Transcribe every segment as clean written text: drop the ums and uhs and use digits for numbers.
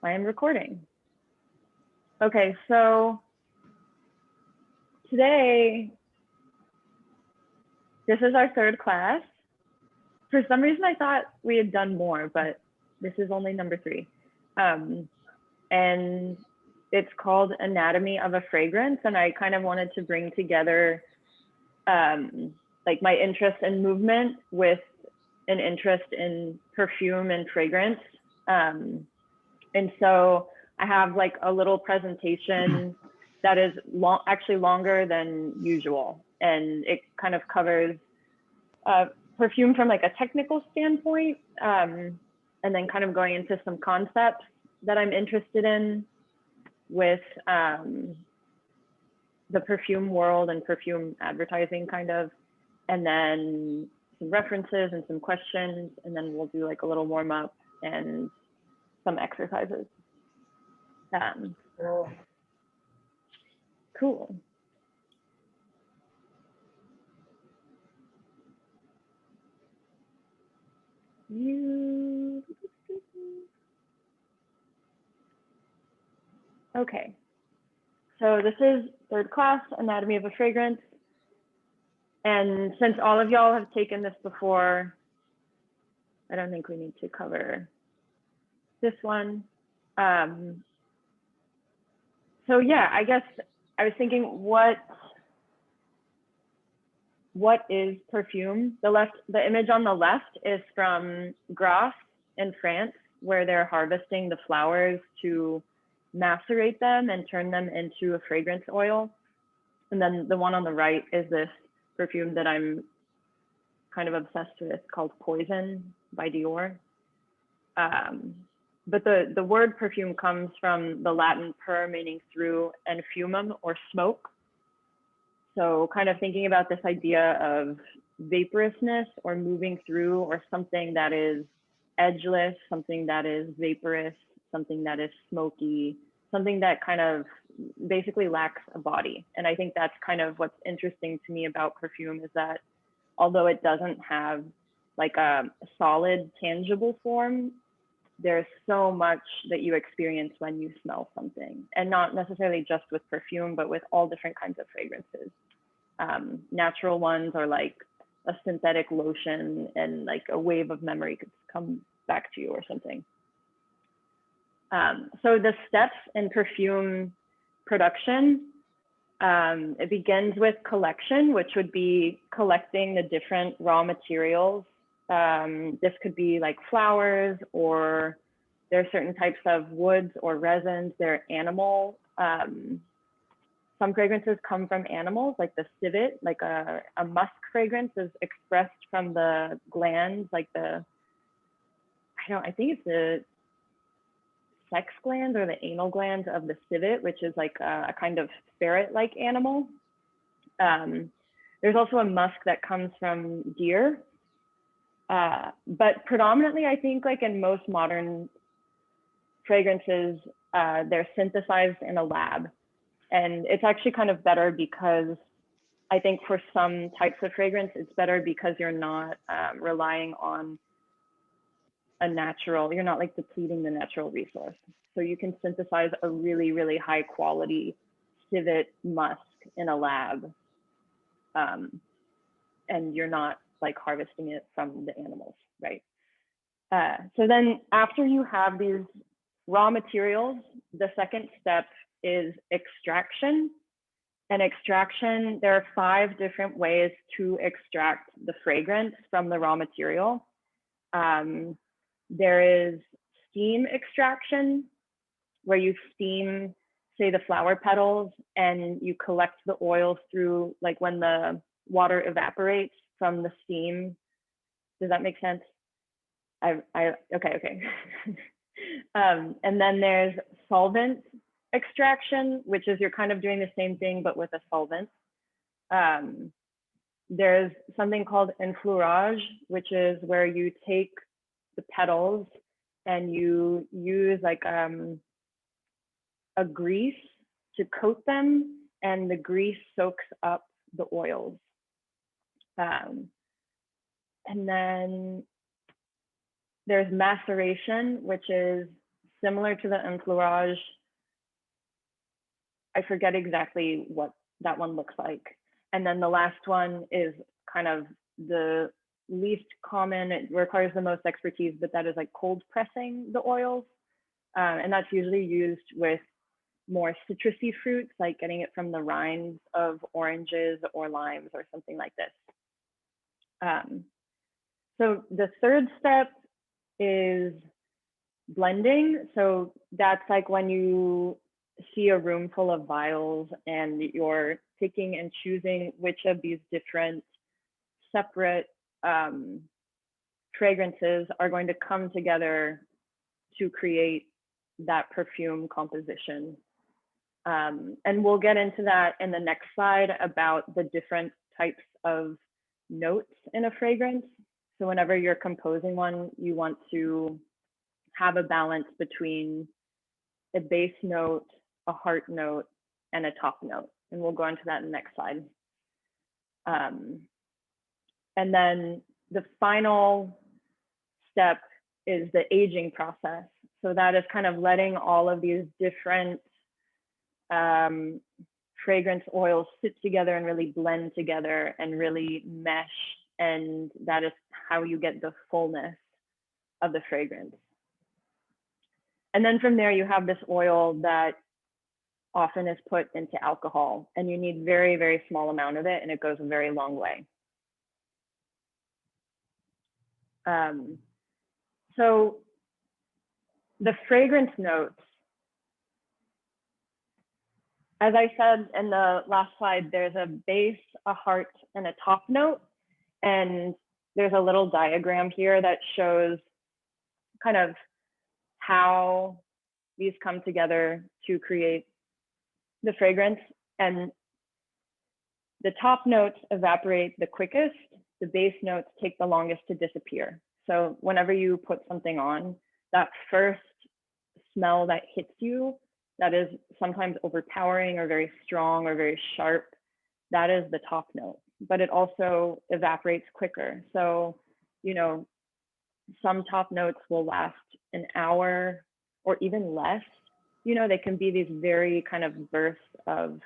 I am recording. Okay, so today, this is our third class. For some reason, I thought we had done more, but this is only number 3. And it's called Anatomy of a Fragrance. And I kind of wanted to bring together like my interest in movement with an interest in perfume and fragrance. And so I have like a little presentation that is actually longer than usual. And it kind of covers perfume from like a technical standpoint, and then kind of going into some concepts that I'm interested in with the perfume world and perfume advertising kind of, and then some references and some questions, and then we'll do like a little warm up and some exercises. Cool. Okay, so this is third class, Anatomy of a Fragrance. And since all of y'all have taken this before, I don't think we need to cover this one. So yeah, I guess I was thinking, what is perfume? The image on the left is from Grasse in France, where they're harvesting the flowers to macerate them and turn them into a fragrance oil. And then the one on the right is this perfume that I'm kind of obsessed with called Poison by Dior. But the word perfume comes from the Latin per, meaning through, and fumum, or smoke. So kind of thinking about this idea of vaporousness or moving through, or something that is edgeless, something that is vaporous, something that is smoky, something that kind of basically lacks a body. And I think that's kind of what's interesting to me about perfume, is that although it doesn't have like a solid, tangible form, there's so much that you experience when you smell something, and not necessarily just with perfume, but with all different kinds of fragrances. Natural ones are like a synthetic lotion, and like a wave of memory could come back to you or something. So the steps in perfume production, it begins with collection, which would be collecting the different raw materials. This could be like flowers, or there are certain types of woods or resins. They're animal. Some fragrances come from animals, like the civet, like a musk fragrance is expressed from the glands, like I think it's the sex glands or the anal glands of the civet, which is like a kind of ferret-like animal. There's also a musk that comes from deer. But predominantly, I think like in most modern fragrances, they're synthesized in a lab. And it's actually kind of better, because I think for some types of fragrance, it's better because you're not relying on you're not like depleting the natural resource. So you can synthesize a really, really high quality civet musk in a lab. And you're not like harvesting it from the animals, right? So then after you have these raw materials, the second step is extraction. And extraction, there are 5 different ways to extract the fragrance from the raw material. There is steam extraction, where you steam, say, the flower petals, and you collect the oils through, like when the water evaporates from the steam. Does that make sense? Okay. And then there's solvent extraction, which is you're kind of doing the same thing, but with a solvent. There's something called enfleurage, which is where you take the petals and you use like a grease to coat them, and the grease soaks up the oils. And then there's maceration, which is similar to the enfleurage. I forget exactly what that one looks like. And then the last one is kind of the least common. It requires the most expertise, but that is like cold pressing the oils. And that's usually used with more citrusy fruits, like getting it from the rinds of oranges or limes or something like this. So the third step is blending. So that's like when you see a room full of vials and you're picking and choosing which of these different separate fragrances are going to come together to create that perfume composition. And we'll get into that in the next slide about the different types of notes in a fragrance. So whenever you're composing one, you want to have a balance between a base note, a heart note, and a top note. And we'll go into that in the next slide. And then the final step is the aging process. So that is kind of letting all of these different fragrance oils sit together and really blend together and really mesh. And that is how you get the fullness of the fragrance. And then from there, you have this oil that often is put into alcohol, and you need very, very small amount of it, and it goes a very long way. So the fragrance notes, as I said in the last slide, there's a base, a heart, and a top note. And there's a little diagram here that shows kind of how these come together to create the fragrance. And the top notes evaporate the quickest, the base notes take the longest to disappear. So whenever you put something on, that first smell that hits you, that is sometimes overpowering or very strong or very sharp, that is the top note, but it also evaporates quicker. So, you know, some top notes will last an hour or even less. You know, they can be these very kind of bursts of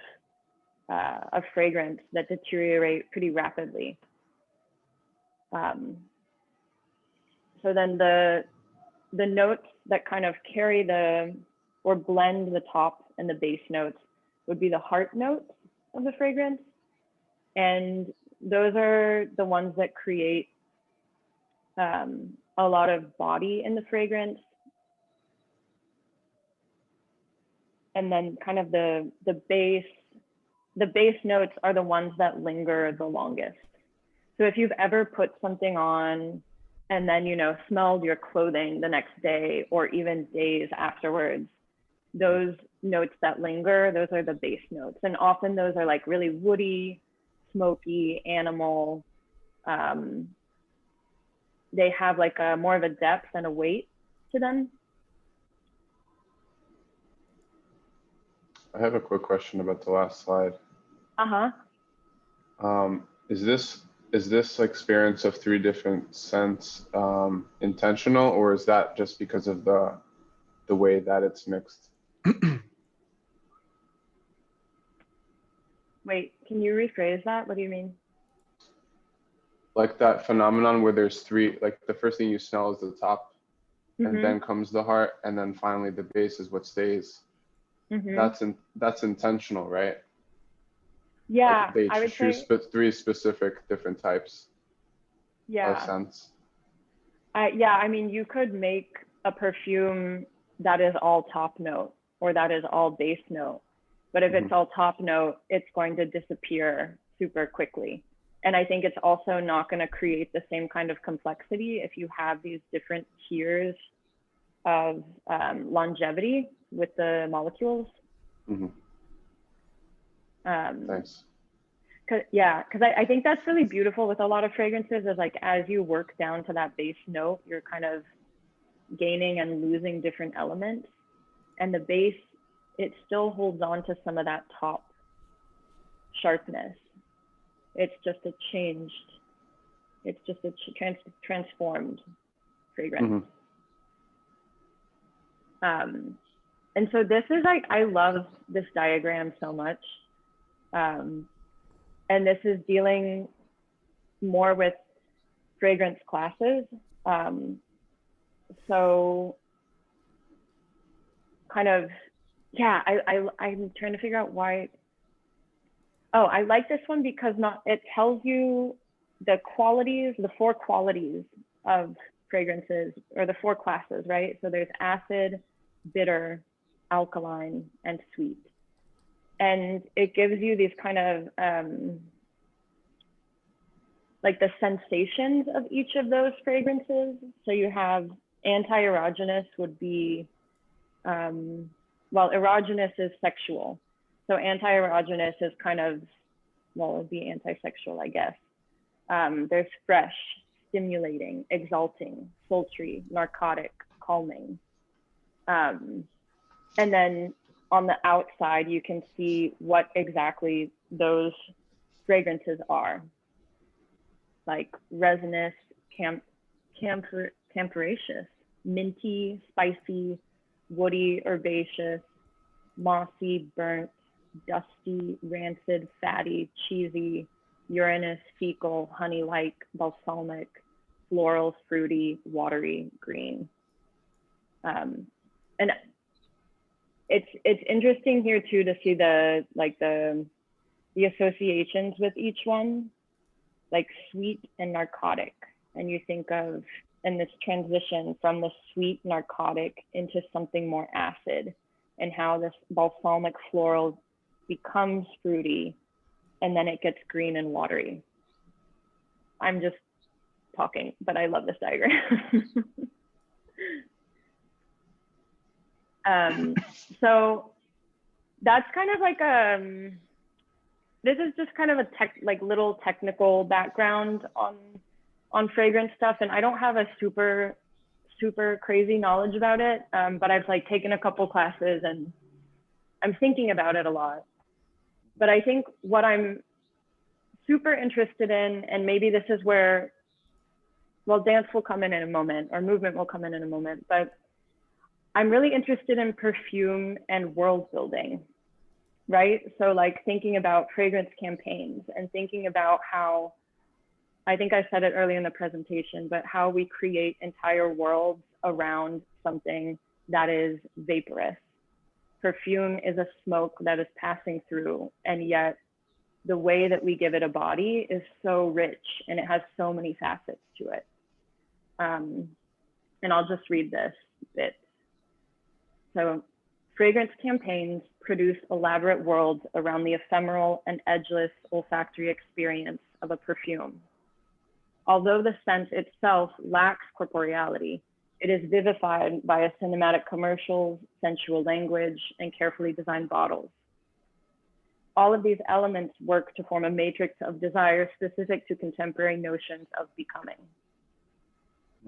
fragrance that deteriorate pretty rapidly. So then the notes that kind of carry or blend the top and the base notes would be the heart notes of the fragrance. And those are the ones that create a lot of body in the fragrance. And then kind of the base notes are the ones that linger the longest. So if you've ever put something on and then, you know, smelled your clothing the next day or even days afterwards, those notes that linger, those are the base notes. And often those are like really woody, smoky, animal. They have like more of a depth and a weight to them. I have a quick question about the last slide. Is this experience of 3 different scents intentional, or is that just because of the way that it's mixed? Wait, can you rephrase that? What do you mean? Like that phenomenon where there's 3, like the first thing you smell is the top, and then comes the heart, and then finally the base is what stays. That's intentional, right? Yeah, like I would say 3 specific different types of scents. Yeah, I mean, you could make a perfume that is all top note or that is all base note. But if it's all top note, it's going to disappear super quickly. And I think it's also not going to create the same kind of complexity if you have these different tiers of longevity with the molecules. Thanks. Because I think that's really beautiful with a lot of fragrances is like as you work down to that base note, you're kind of gaining and losing different elements. And the base, it still holds on to some of that top sharpness. It's just a changed, it's just a transformed fragrance. And so this is like, I love this diagram so much. And this is dealing more with fragrance classes. So kind of, yeah, I'm trying to figure out why. Oh, I like this one because it tells you the qualities, the 4 qualities of fragrances, or the 4 classes, right? So there's acid, bitter, alkaline, and sweet. And it gives you these kind of like the sensations of each of those fragrances. So you have anti-erogenous would be, well, erogenous is sexual. So anti-erogenous is kind of, well, it would be anti-sexual, I guess. There's fresh, stimulating, exalting, sultry, narcotic, calming. And then on the outside, you can see what exactly those fragrances are. Like resinous, camphoraceous, minty, spicy, woody, herbaceous, mossy, burnt, dusty, rancid, fatty, cheesy, urinous, fecal, honey-like, balsamic, floral, fruity, watery, green. And it's interesting here too to see the associations with each one, like sweet and narcotic. And you think of, in this transition from the sweet narcotic into something more acid, and how this balsamic floral becomes fruity, and then it gets green and watery. I'm just talking, but I love this diagram. So that's kind of like this is just kind of a little technical background on fragrance stuff, and I don't have a super crazy knowledge about it, but I've like taken a couple classes and I'm thinking about it a lot. But I think what I'm super interested in, and maybe this is where, well, dance will come in a moment, or movement will come in a moment, but I'm really interested in perfume and world building, right? So like thinking about fragrance campaigns and thinking about how, I think I said it early in the presentation, but how we create entire worlds around something that is vaporous. Perfume is a smoke that is passing through, and yet the way that we give it a body is so rich, and it has so many facets to it. And I'll just read this bit. So, fragrance campaigns produce elaborate worlds around the ephemeral and edgeless olfactory experience of a perfume. Although the scent itself lacks corporeality, it is vivified by a cinematic commercials, sensual language, and carefully designed bottles. All of these elements work to form a matrix of desire specific to contemporary notions of becoming.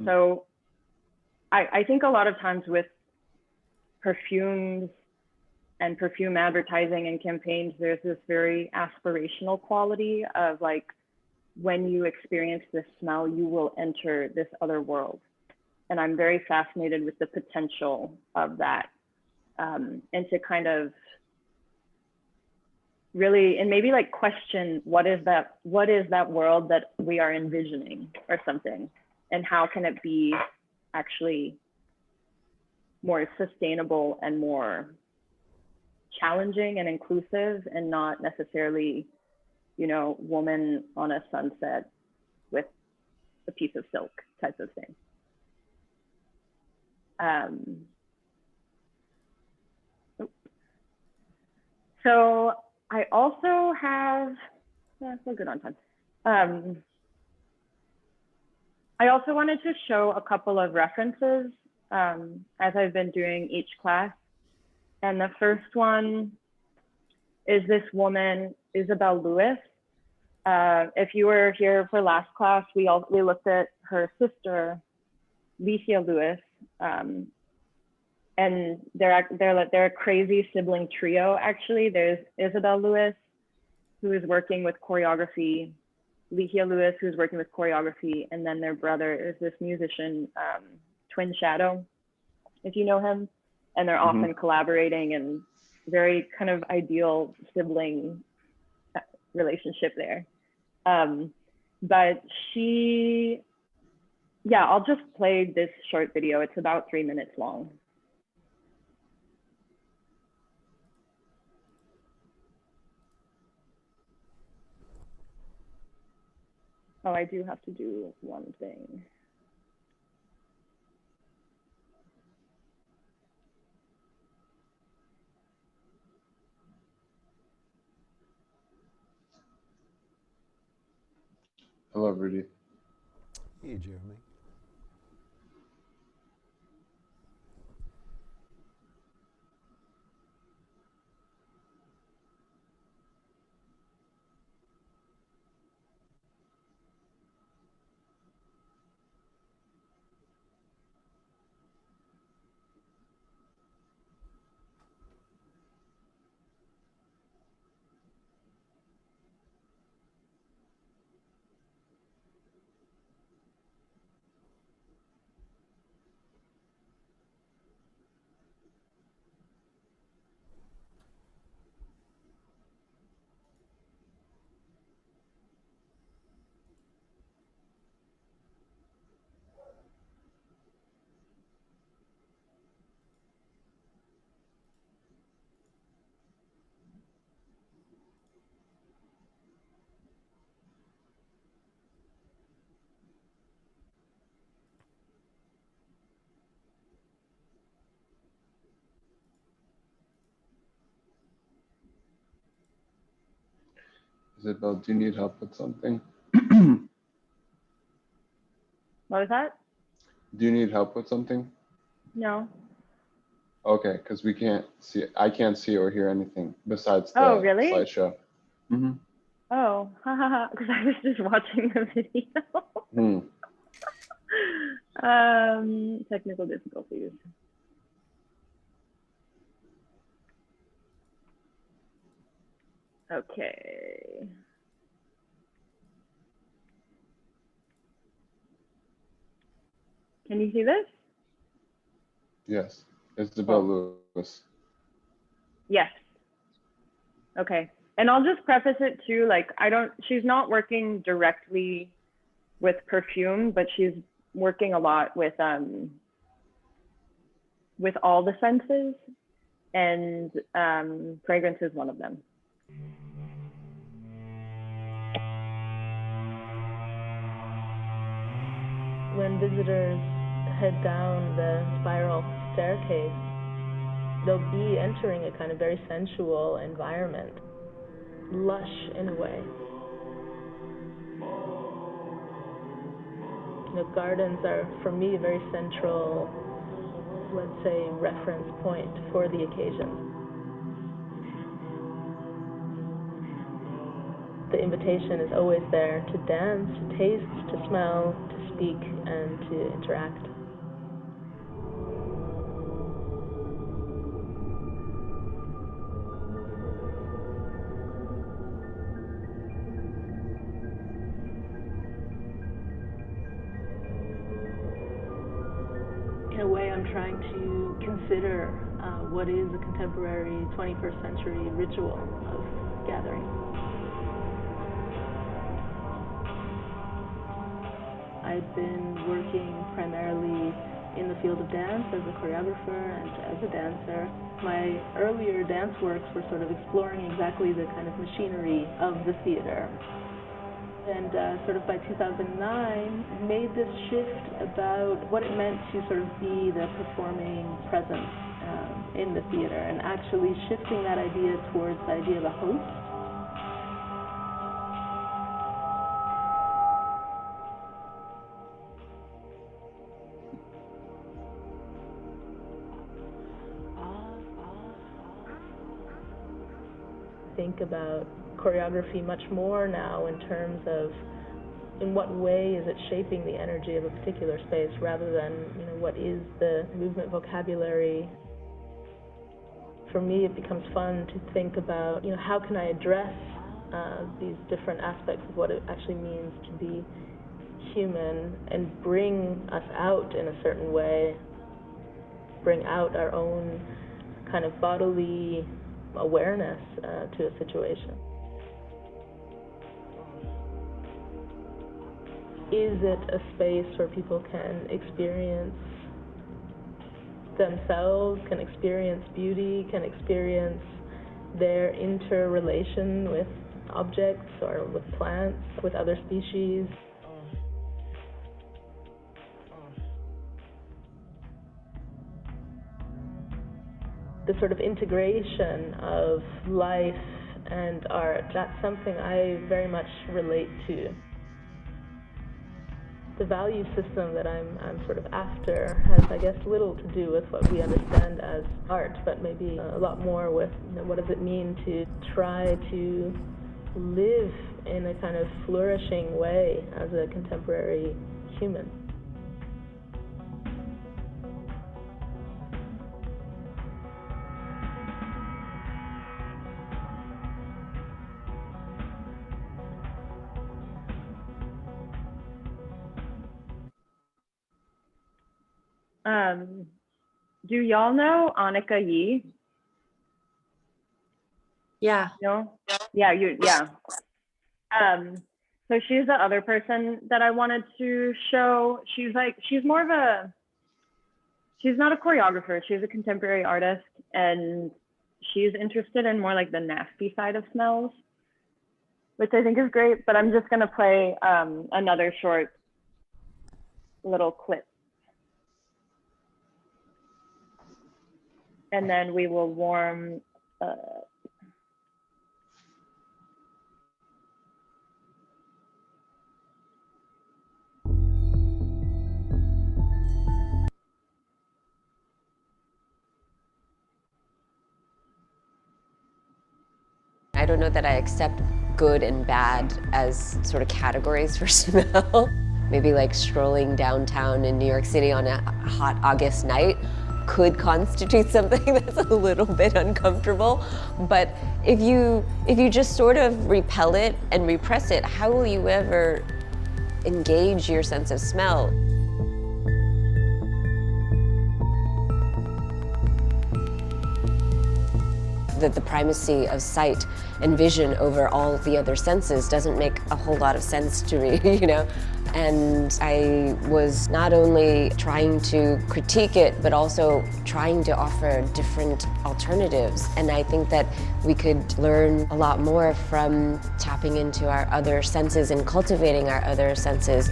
So I think a lot of times with perfumes and perfume advertising and campaigns, there's this very aspirational quality of like, when you experience this smell, you will enter this other world. And I'm very fascinated with the potential of that, and to kind of really, and maybe like question, what is that world that we are envisioning or something, and how can it be actually more sustainable and more challenging and inclusive, and not necessarily, you know, woman on a sunset with a piece of silk type of thing. So I also have, so good on time. I also wanted to show a couple of references as I've been doing each class. And the first one is this woman, Isabel Lewis. If you were here for last class, we looked at her sister, Licia Lewis, and they're a crazy sibling trio. Actually, there's Isabel Lewis, who is working with choreography, Licia Lewis, who's working with choreography, and then their brother is this musician, Twin Shadow, if you know him. and they're often collaborating, and very kind of ideal sibling relationship there. But yeah, I'll just play this short video. It's about 3 minutes long. Oh, I do have to do one thing. Hello, Rudy. Hey, Jeremy. Isabel, do you need help with something? What was that? Do you need help with something? No. Okay, because we can't see, I can't see or hear anything besides the really? slideshow. Mm-hmm. Oh, haha, because I was just watching the video. Technical difficulties. Okay. Can you see this? Yes, Isabel Lewis. Yes. Okay. And I'll just preface it too, like, she's not working directly with perfume, but she's working a lot with all the senses, and fragrance is one of them. When visitors head down the spiral staircase, they'll be entering a kind of very sensual environment, lush in a way. You know, gardens are, for me, a very central, let's say, reference point for the occasion. The invitation is always there to dance, to taste, to smell, to speak, and to interact. In a way, I'm trying to consider what is a contemporary 21st century ritual of gathering. I've been working primarily in the field of dance as a choreographer and as a dancer. My earlier dance works were sort of exploring exactly the kind of machinery of the theater. And sort of by 2009, made this shift about what it meant to sort of be the performing presence in the theater, and actually shifting that idea towards the idea of a host. Think about choreography much more now in terms of in what way is it shaping the energy of a particular space, rather than, you know, what is the movement vocabulary. For me, it becomes fun to think about, you know, how can I address these different aspects of what it actually means to be human and bring us out in a certain way. bring out our own kind of bodily awareness to a situation. Is it a space where people can experience themselves, can experience beauty, can experience their interrelation with objects or with plants, with other species? The sort of integration of life and art, that's something I very much relate to. The value system that I'm sort of after has, I guess, little to do with what we understand as art, but maybe a lot more with, what does it mean to try to live in a kind of flourishing way as a contemporary human. Do y'all know Anika Yi? Yeah. No? Yeah, yeah. So she's the other person that I wanted to show. She's not a choreographer, she's a contemporary artist, and she's interested in more like the nasty side of smells, which I think is great, but I'm just gonna play another short little clip. And then we will warm I don't know that I accept good and bad as sort of categories for smell. Maybe like strolling downtown in New York City on a hot August night could constitute something that's a little bit uncomfortable. But if you just sort of repel it and repress it, how will you ever engage your sense of smell? That the primacy of sight and vision over all the other senses doesn't make a whole lot of sense to me, you know? And I was not only trying to critique it, but also trying to offer different alternatives. And I think that we could learn a lot more from tapping into our other senses and cultivating our other senses.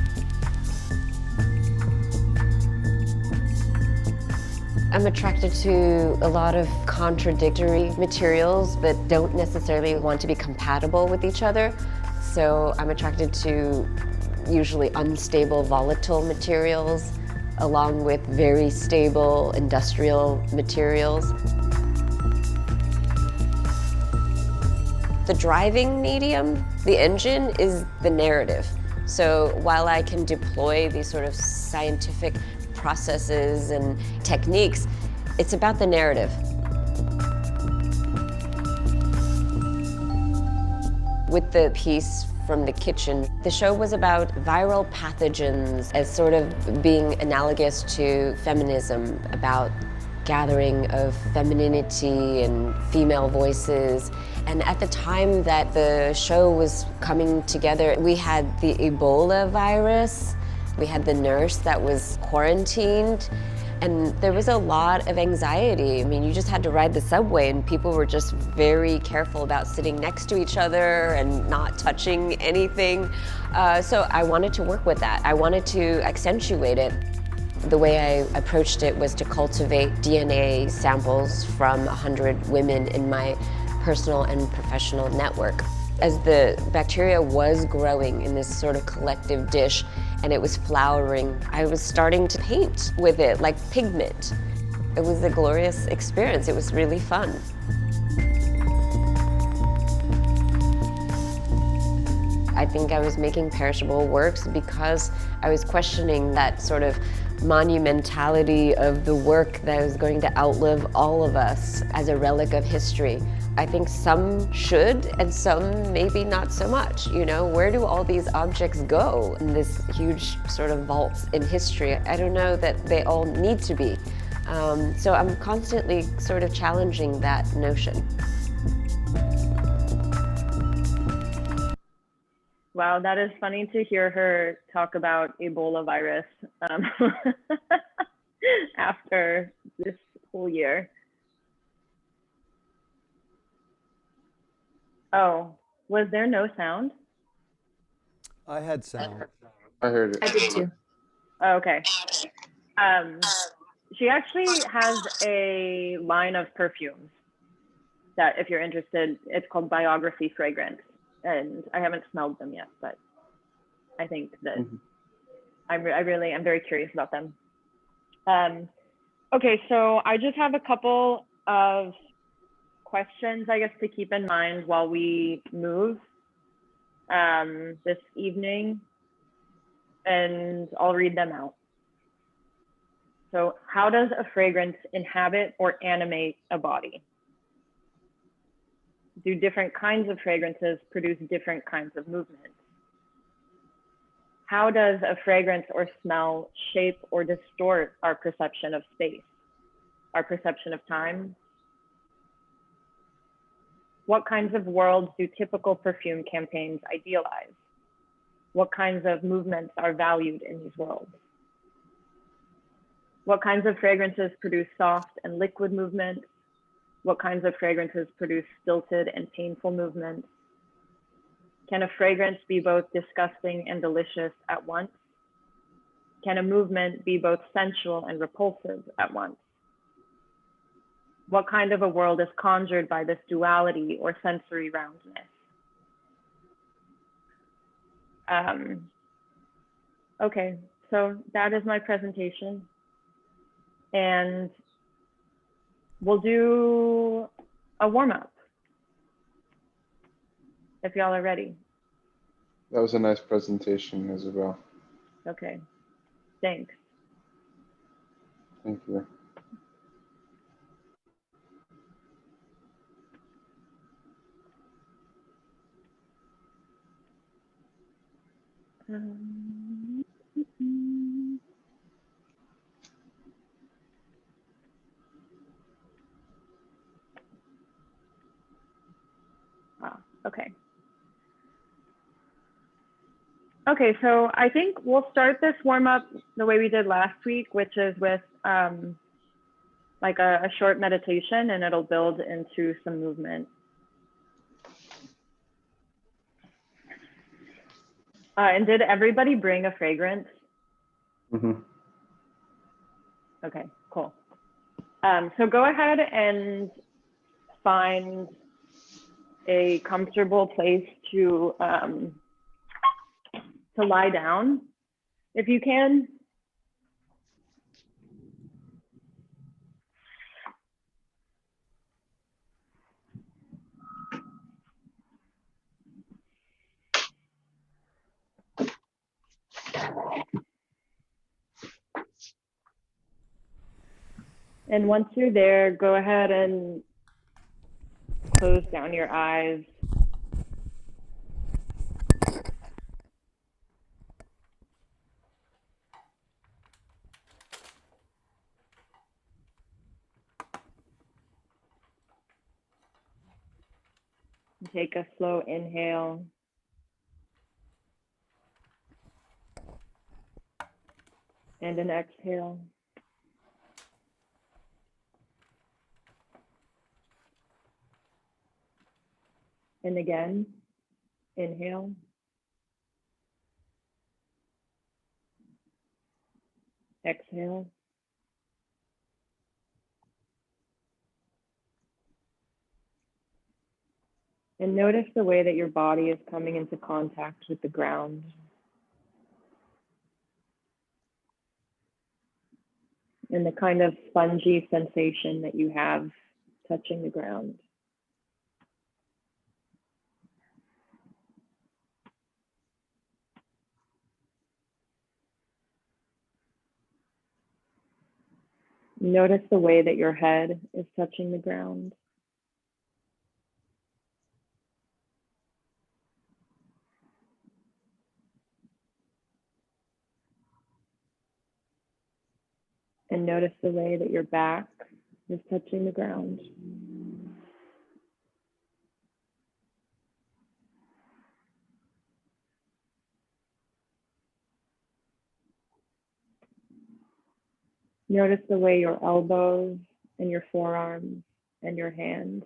I'm attracted to a lot of contradictory materials that don't necessarily want to be compatible with each other. So I'm attracted to usually unstable, volatile materials, along with very stable industrial materials. The driving medium, the engine, is the narrative. So while I can deploy these sort of scientific processes and techniques, it's about the narrative. With the piece from the kitchen, the show was about viral pathogens as sort of being analogous to feminism, about gathering of femininity and female voices. And at the time that the show was coming together, we had the Ebola virus, we had the nurse that was quarantined, and there was a lot of anxiety. I mean, you just had to ride the subway and people were just very careful about sitting next to each other and not touching anything. So I wanted to work with that. I wanted to accentuate it. The way I approached it was to cultivate DNA samples from 100 women in my personal and professional network. As the bacteria was growing in this sort of collective dish and it was flowering, I was starting to paint with it like pigment. It was a glorious experience. It was really fun. I think I was making perishable works because I was questioning that sort of monumentality of the work that was going to outlive all of us as a relic of history. I think some should and some maybe not so much. You know, where do all these objects go in this huge sort of vault in history? I don't know that they all need to be. So I'm constantly sort of challenging that notion. Wow, that is funny to hear her talk about Ebola virus after this whole year. Oh, was there no sound? I had sound. I heard it. I did too. Oh, okay. She actually has a line of perfumes that, if you're interested, it's called Biography Fragrance. And I haven't smelled them yet, but I think that I'm very curious about them. Okay, so I just have a couple of questions, I guess, to keep in mind while we move this evening, and I'll read them out. So, how does a fragrance inhabit or animate a body? Do different kinds of fragrances produce different kinds of movements? How does a fragrance or smell shape or distort our perception of space, our perception of time? What kinds of worlds do typical perfume campaigns idealize? What kinds of movements are valued in these worlds? What kinds of fragrances produce soft and liquid movements? What kinds of fragrances produce stilted and painful movements? Can a fragrance be both disgusting and delicious at once? Can a movement be both sensual and repulsive at once? What kind of a world is conjured by this duality or sensory roundness? Okay, so that is my presentation. And we'll do a warm-up if y'all are ready. That was a nice presentation, Isabel. Okay, thanks. Thank you. Okay. Okay, so I think we'll start this warm up the way we did last week, which is with like a short meditation, and it'll build into some movement. And did everybody bring a fragrance? Okay, cool. So go ahead and find a comfortable place to lie down, if you can. And once you're there, go ahead and close down your eyes. Take a slow inhale. And an exhale. And again, inhale. Exhale. And notice the way that your body is coming into contact with the ground. And the kind of spongy sensation that you have touching the ground. Notice the way that your head is touching the ground. And notice the way that your back is touching the ground. Notice the way your elbows and your forearms and your hands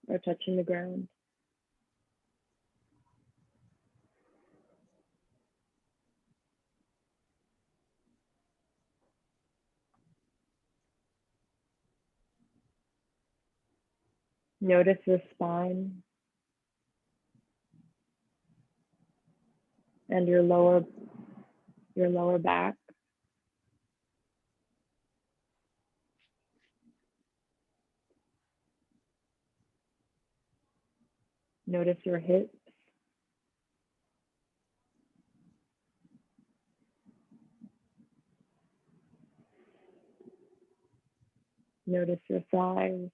are touching the ground. Notice your spine and your lower back. Notice your hips. Notice your thighs.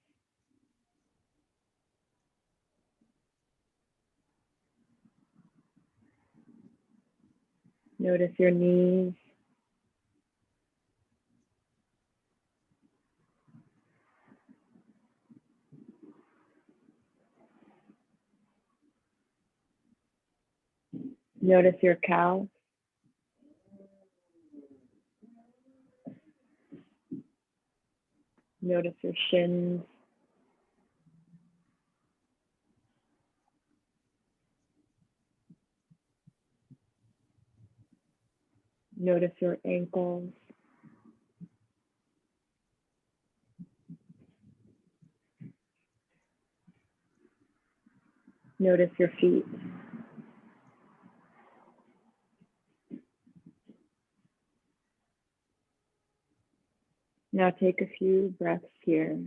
Notice your knees. Notice your calves. Notice your shins. Notice your ankles. Notice your feet. Now take a few breaths here.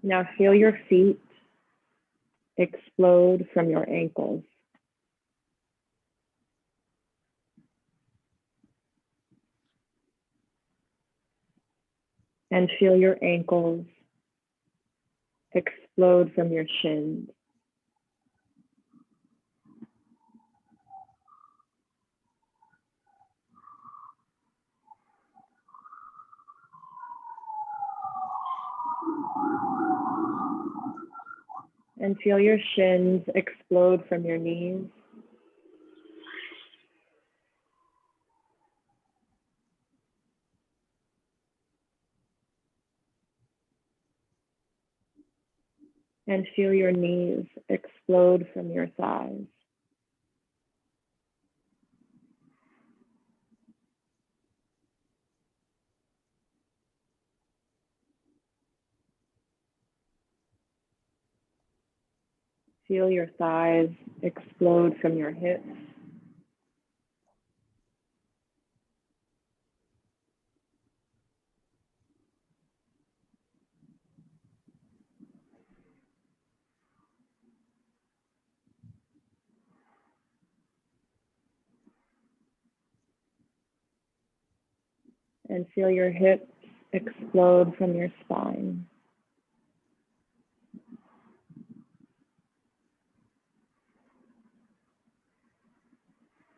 Now feel your feet explode from your ankles. And feel your ankles explode from your shins. And feel your shins explode from your knees. And feel your knees explode from your thighs. Feel your thighs explode from your hips. And feel your hips explode from your spine.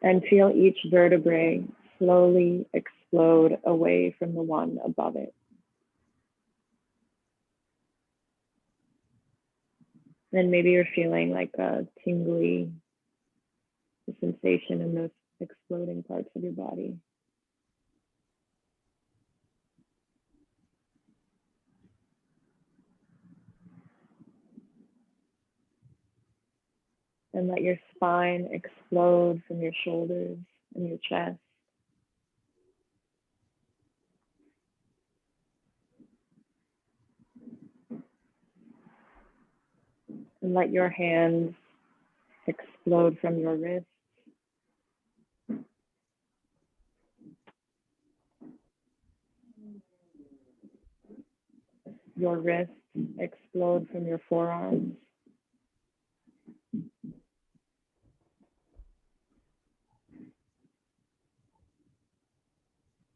And feel each vertebrae slowly explode away from the one above it. And maybe you're feeling like a tingly sensation in those exploding parts of your body. And let your spine explode from your shoulders and your chest. And let your hands explode explode from your wrists. Your wrists explode from your forearms.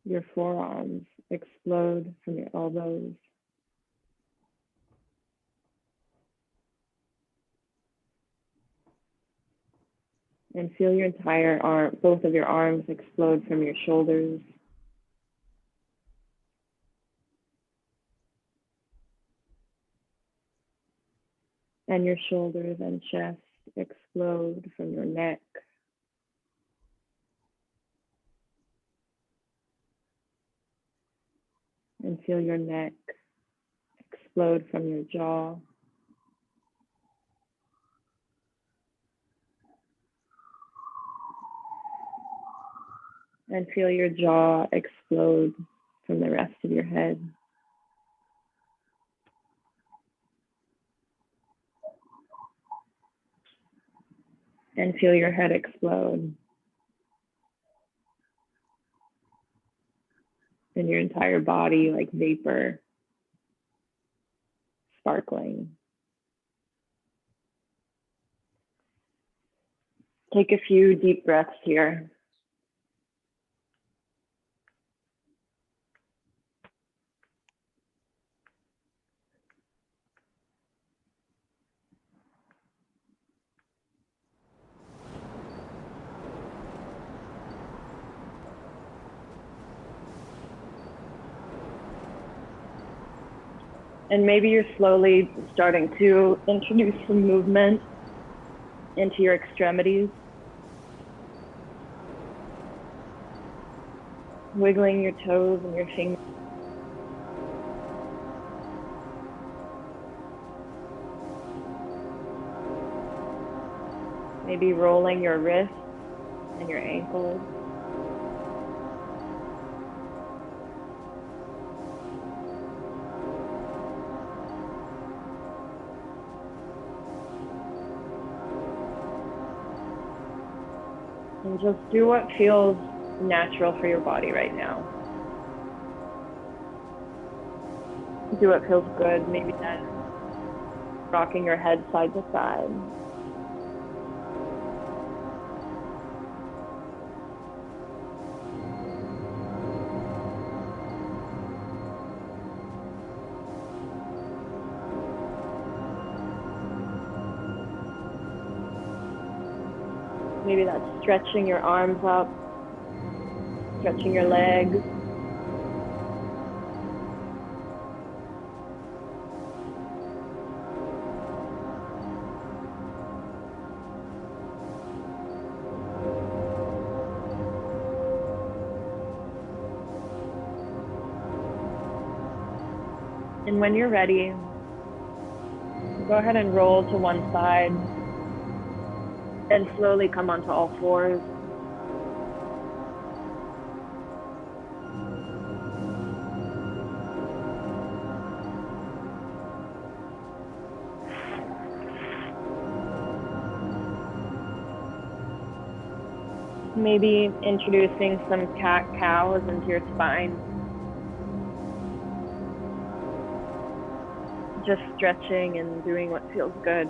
Your forearms explode from your elbows. And feel your entire arm, both of your arms explode from your shoulders. And your shoulders and chest explode from your neck. And feel your neck explode from your jaw. And feel your jaw explode from the rest of your head. And feel your head explode. And your entire body like vapor, sparkling. Take a few deep breaths here. And maybe you're slowly starting to introduce some movement into your extremities. Wiggling your toes and your fingers. Maybe rolling your wrists and your ankles. And just do what feels natural for your body right now. Do what feels good. Maybe that's rocking your head side to side. Maybe that's stretching your arms up, stretching your legs. And when you're ready, go ahead and roll to one side and slowly come onto all fours. Maybe introducing some cat-cows into your spine. Just stretching and doing what feels good.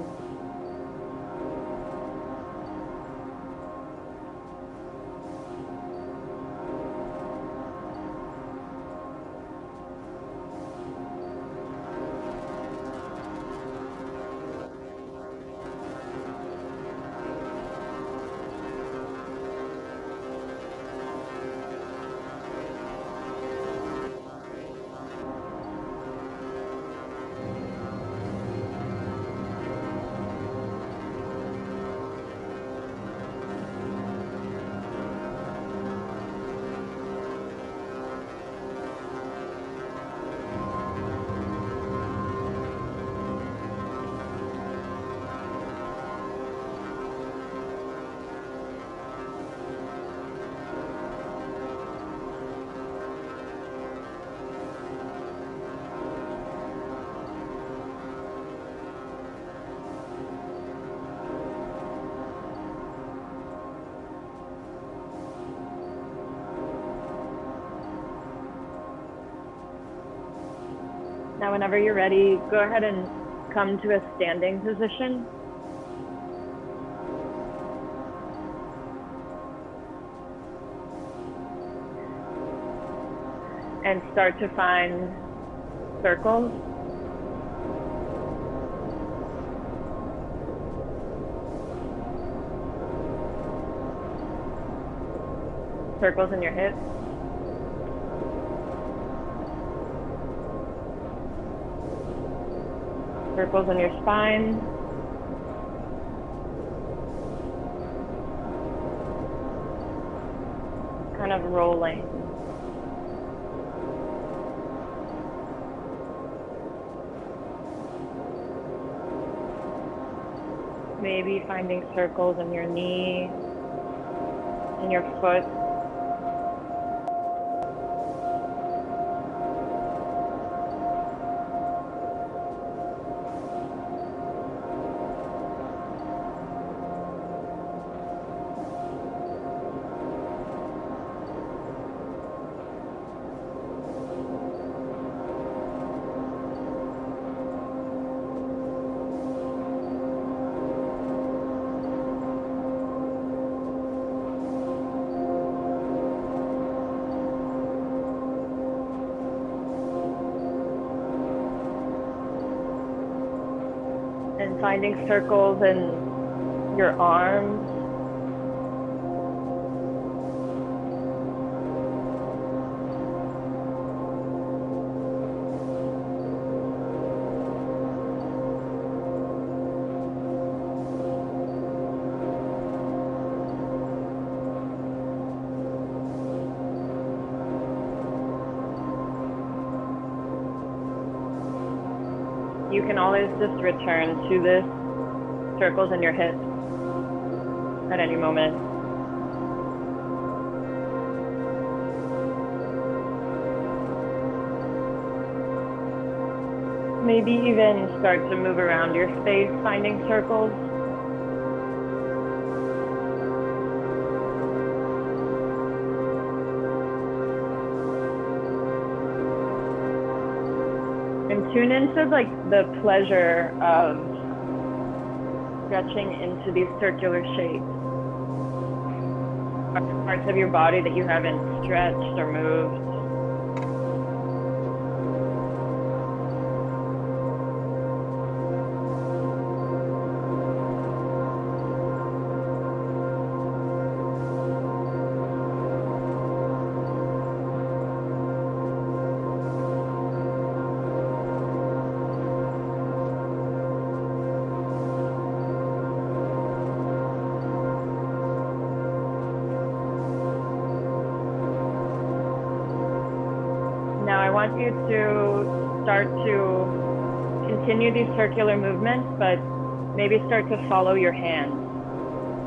Now, whenever you're ready, go ahead and come to a standing position. And start to find circles. Circles in your hips. Circles in your spine. Kind of rolling. Maybe finding circles in your knee, in your foot. And finding circles in your arms. You can always just return to this circles in your hips at any moment. Maybe even start to move around your space, finding circles. And tune into like the pleasure of stretching into these circular shapes. Parts of your body that you haven't stretched or moved. Now I want you to start to continue these circular movements, but maybe start to follow your hands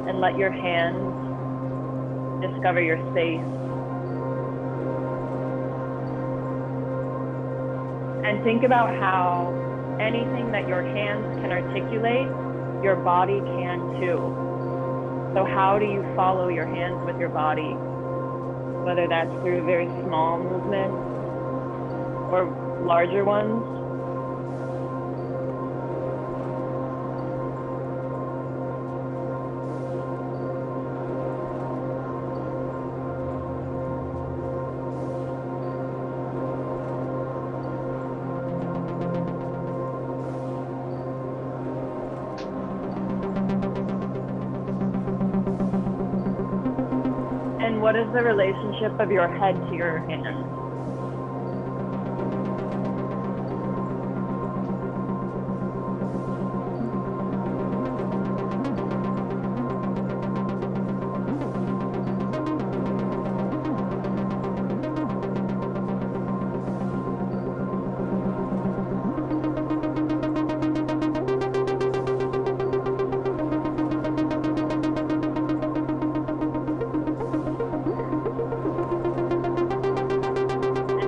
and let your hands discover your space. And think about how anything that your hands can articulate, your body can too. So how do you follow your hands with your body? Whether that's through very small movements or larger ones. And what is the relationship of your head to your hands?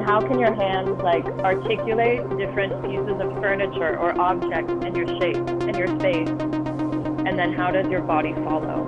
How can your hands like articulate different pieces of furniture or objects in your shape, in your space? And then how does your body follow?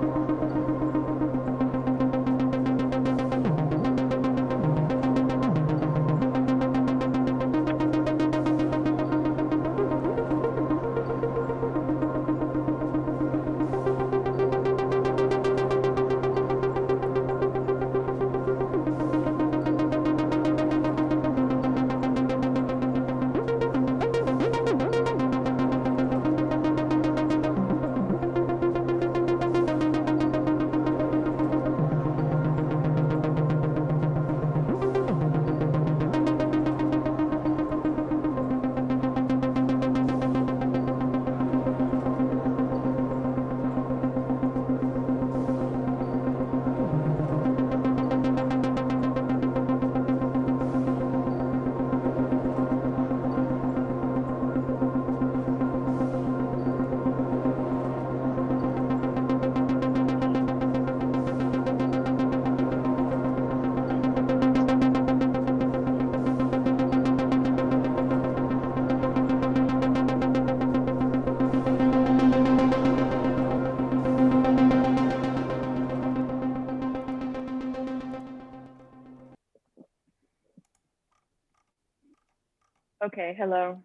Okay, hello.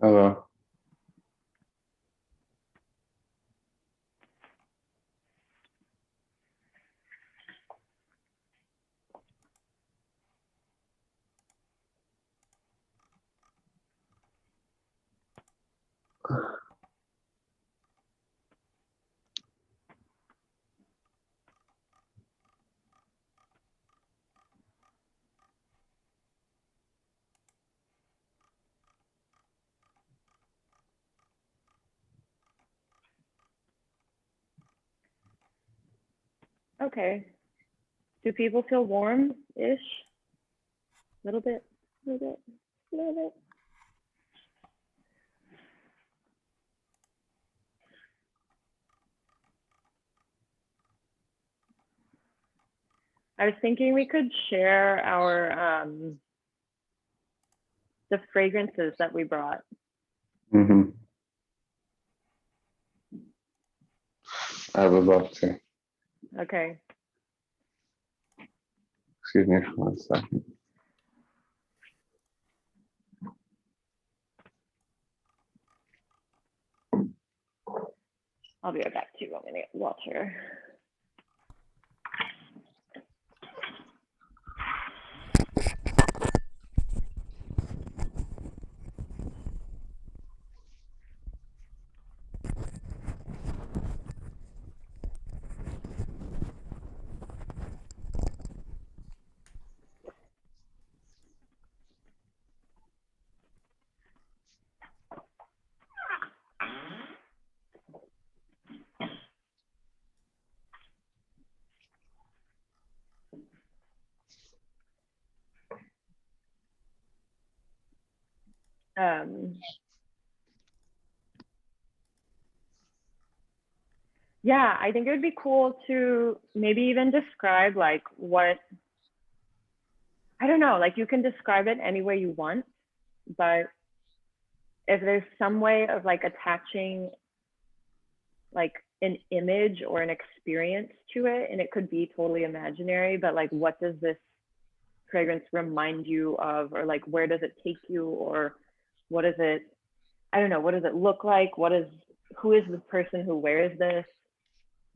Hello. Okay. Do people feel warm-ish? Little bit, little bit, little bit. I was thinking we could share our the fragrances that we brought. Mm-hmm. I would love to. Okay. Excuse me for 1 second. I'll be right back too. I'm gonna get water. Yeah, I think it would be cool to maybe even describe like what, I don't know, like you can describe it any way you want, but if there's some way of like attaching like an image or an experience to it, and it could be totally imaginary, but like what does this fragrance remind you of, or like where does it take you, or what is it, I don't know, what does it look like, who is the person who wears this?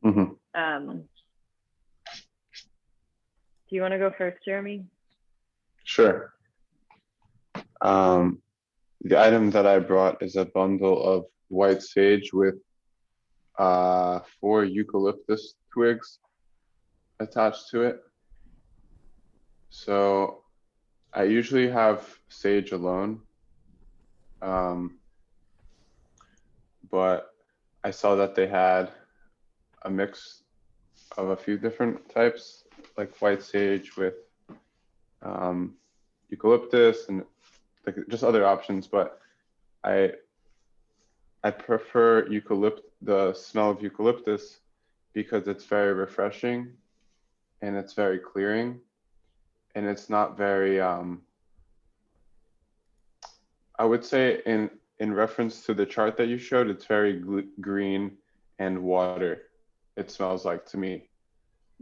Mm-hmm. Do you want to go first, Jeremy? Sure. The item that I brought is a bundle of white sage with 4 eucalyptus twigs attached to it. So I usually have sage alone, but I saw that they had a mix of a few different types, like white sage with eucalyptus and like just other options. But I prefer the smell of eucalyptus because it's very refreshing and it's very clearing, and it's not very I would say in reference to the chart that you showed, it's very green and water. It smells like to me,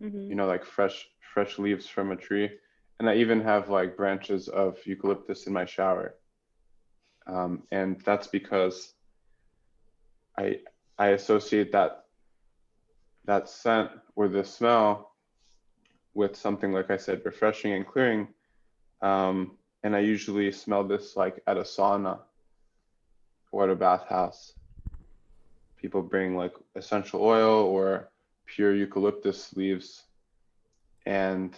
you know, like fresh leaves from a tree. And I even have like branches of eucalyptus in my shower, and that's because I associate that scent or the smell with something, like I said, refreshing and clearing. And I usually smell this like at a sauna or at a bathhouse. People bring like essential oil or pure eucalyptus leaves, and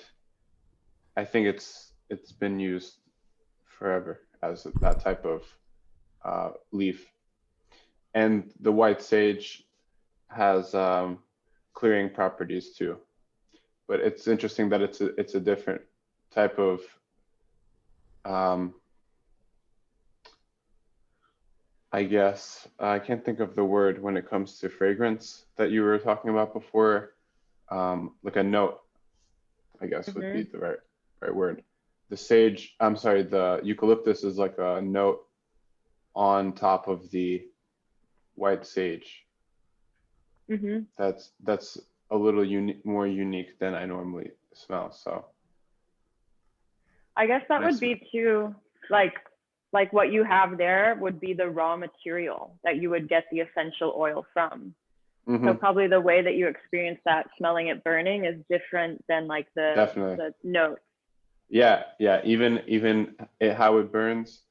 I think it's been used forever as that type of leaf. And the white sage has clearing properties too. But it's interesting that it's a different type of I guess I can't think of the word when it comes to fragrance that you were talking about before. Like a note, I guess would be the right word. The eucalyptus is like a note on top of the white sage. That's a little more unique than I normally smell. So I guess that Nice. would be too, like what you have there would be the raw material that you would get the essential oil from. So probably the way that you experience that smelling it burning is different than like the note. Yeah, even how it burns,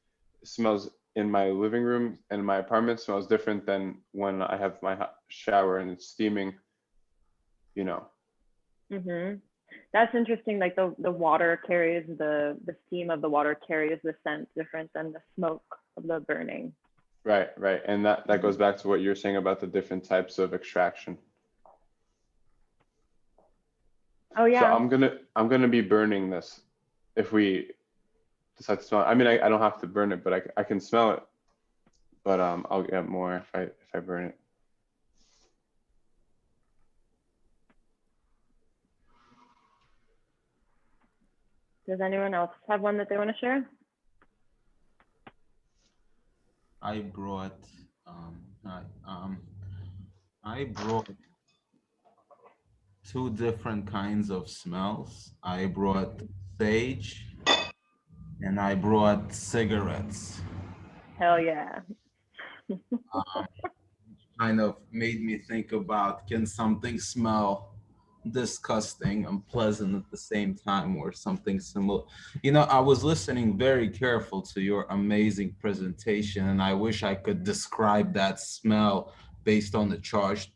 it smells in my living room and my apartment smells different than when I have my shower and it's steaming, you know. That's interesting. Like the water carries the steam of the water carries the scent different than the smoke of the burning. Right, and that goes back to what you're saying about the different types of extraction. Oh yeah. So I'm gonna be burning this if we decide to smell it. I mean, I don't have to burn it, but I can smell it. But I'll get more if I burn it. Does anyone else have one that they want to share? I brought two different kinds of smells. I brought sage and I brought cigarettes. Hell yeah. Kind of made me think about, can something smell disgusting and pleasant at the same time, or something similar? You know, I was listening very careful to your amazing presentation, and I wish I could describe that smell based on the chart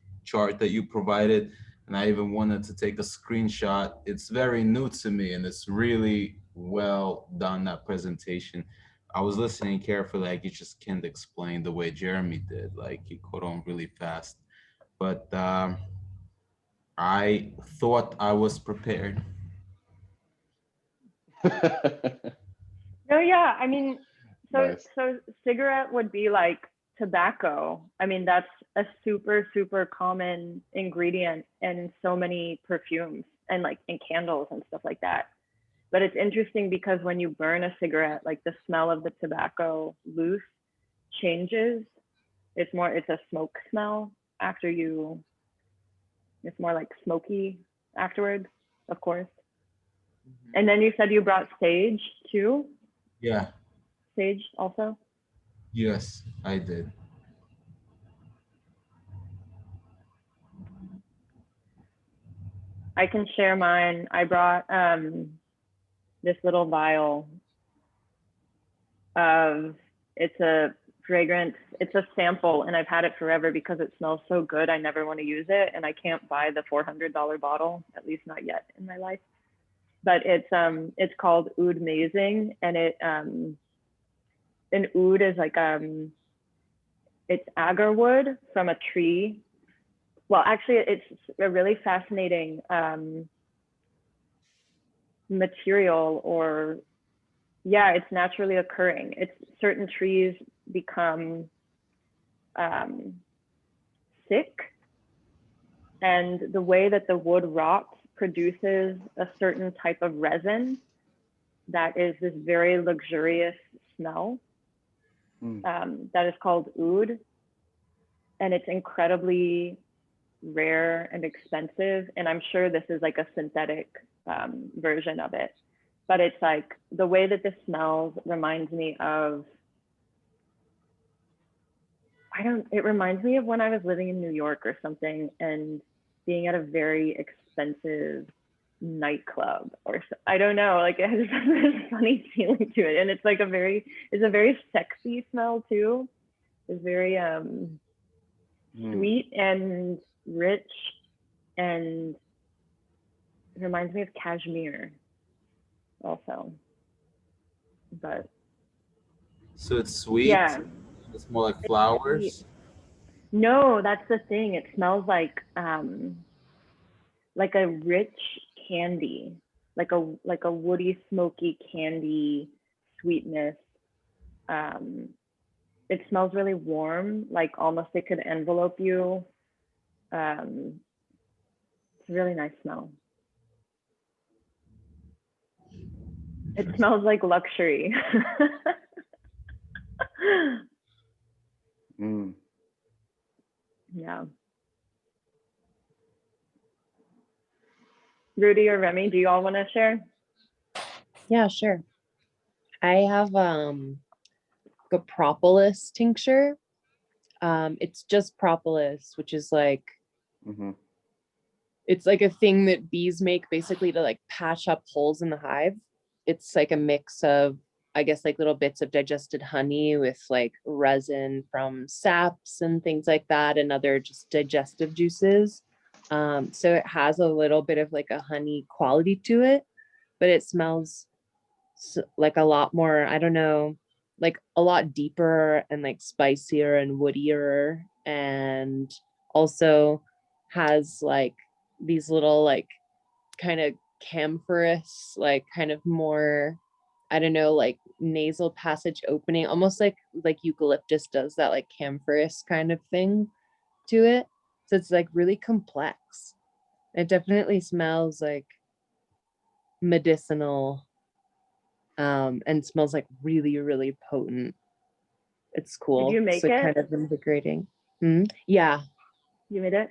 that you provided. And I even wanted to take a screenshot. It's very new to me, and it's really well done, that presentation. I was listening carefully, like you just can't explain the way Jeremy did, like he caught on really fast. But I thought I was prepared. No, yeah. I mean, Nice. so cigarette would be like tobacco. I mean, that's a super, super common ingredient in so many perfumes and like in candles and stuff like that. But it's interesting because when you burn a cigarette, like the smell of the tobacco loose changes. It's a smoke smell after you, it's more like smoky afterwards, of course. And then you said you brought sage too? Yeah. Sage also? Yes, I did. I can share mine. I brought this little vial of, it's a fragrance, it's a sample, and I've had it forever because it smells so good. I never want to use it, and I can't buy the $400 bottle, at least not yet in my life. But it's called Oud Mazing, and an oud is like it's agar wood from a tree. Well, actually, it's a really fascinating material, or yeah, it's naturally occurring. It's certain trees become sick, and the way that the wood rots produces a certain type of resin that is this very luxurious smell that is called oud, and it's incredibly rare and expensive, and I'm sure this is like a synthetic version of it, but it's like the way that this smells reminds me of, it reminds me of when I was living in New York or something and being at a very expensive nightclub, or I don't know, like it has this funny feeling to it, and it's like it's a very sexy smell too. It's very sweet and rich, and it reminds me of cashmere also. But So it's sweet? Yeah. It's more like flowers? No, that's the thing. It smells like a rich candy, like a woody, smoky candy sweetness. It smells really warm, like almost it could envelope you. It's a really nice smell. It smells like luxury. Yeah. Rudy or Remy, do you all want to share? Yeah, sure. I have a propolis tincture. It's just propolis, which is like Mm-hmm. it's like a thing that bees make basically to like patch up holes in the hive. It's like a mix of, I guess, like little bits of digested honey with like resin from saps and things like that, and other just digestive juices. So it has a little bit of like a honey quality to it, but it smells like a lot more, I don't know, like a lot deeper and like spicier and woodier, and also has like these little like kind of camphorous, like kind of more, I don't know, like nasal passage opening, almost like eucalyptus does that like camphorous kind of thing to it. So it's like really complex. It definitely smells like medicinal, and smells like really, really potent. It's Did cool. you make So it? kind of invigorating. Yeah, You made it?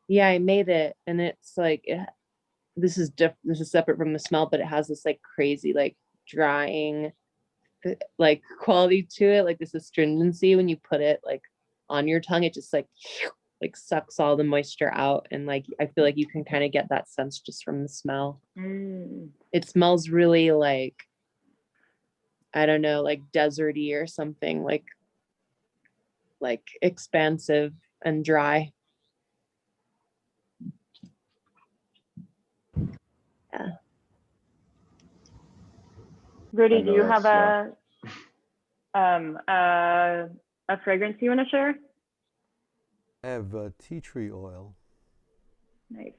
yeah, I made it, and it's like this is this is separate from the smell, but it has this like crazy like drying like quality to it, like this astringency when you put it like on your tongue. It just like sucks all the moisture out, and like I feel like you can kind of get that sense just from the smell. It smells really like, I don't know, like deserty or something, like expansive and dry. Yeah. Rudy, I do know you that have smell. a fragrance you want to share? I have tea tree oil. Nice.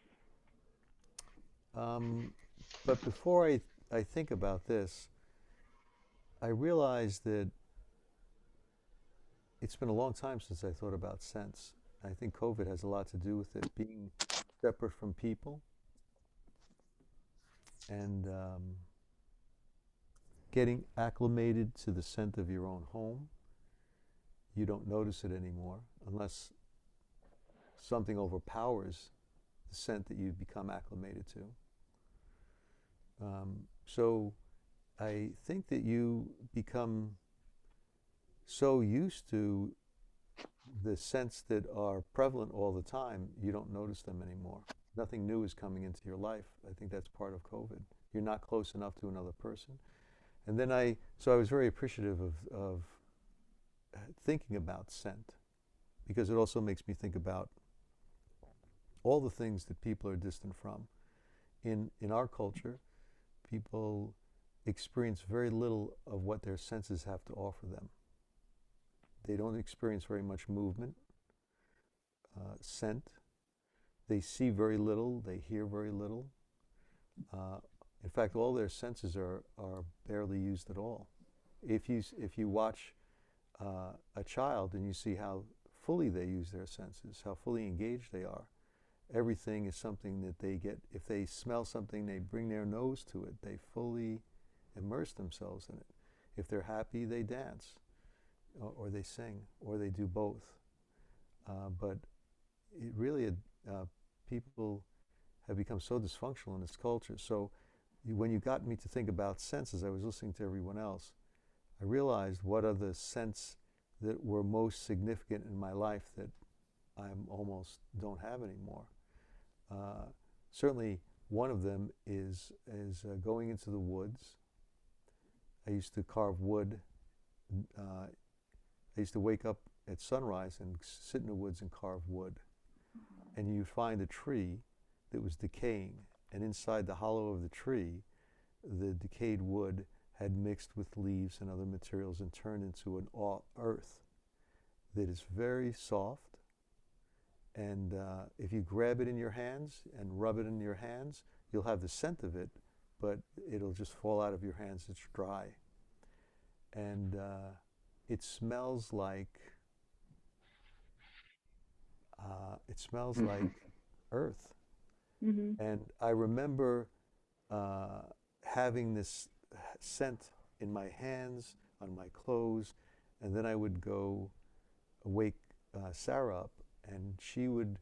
But before I think about this, I realized that it's been a long time since I thought about scents. I think COVID has a lot to do with it being separate from people and getting acclimated to the scent of your own home. You don't notice it anymore unless something overpowers the scent that you've become acclimated to. So I think that you become so used to the scents that are prevalent all the time, you don't notice them anymore. Nothing new is coming into your life. I think that's part of COVID. You're not close enough to another person. And then so I was very appreciative of thinking about scent, because it also makes me think about all the things that people are distant from. In our culture, people experience very little of what their senses have to offer them. They don't experience very much movement, scent. They see very little, they hear very little. In fact, all their senses are barely used at all. If you watch a child and you see how fully they use their senses, how fully engaged they are, everything is something that they get. If they smell something, they bring their nose to it. They fully immerse themselves in it. If they're happy, they dance, or they sing, or they do both. But it really, people have become so dysfunctional in this culture. So when you got me to think about scents as I was listening to everyone else, I realized what are the scents that were most significant in my life that I almost don't have anymore. Certainly one of them is going into the woods. I used to carve wood. I used to wake up at sunrise and sit in the woods and carve wood. And you'd find a tree that was decaying, and inside the hollow of the tree, the decayed wood had mixed with leaves and other materials and turned into an earth that is very soft. And if you grab it in your hands and rub it in your hands, you'll have the scent of it, but it'll just fall out of your hands. It's dry. And it smells like earth. And I remember having this scent in my hands, on my clothes, and then I would go wake Sarah up, and she would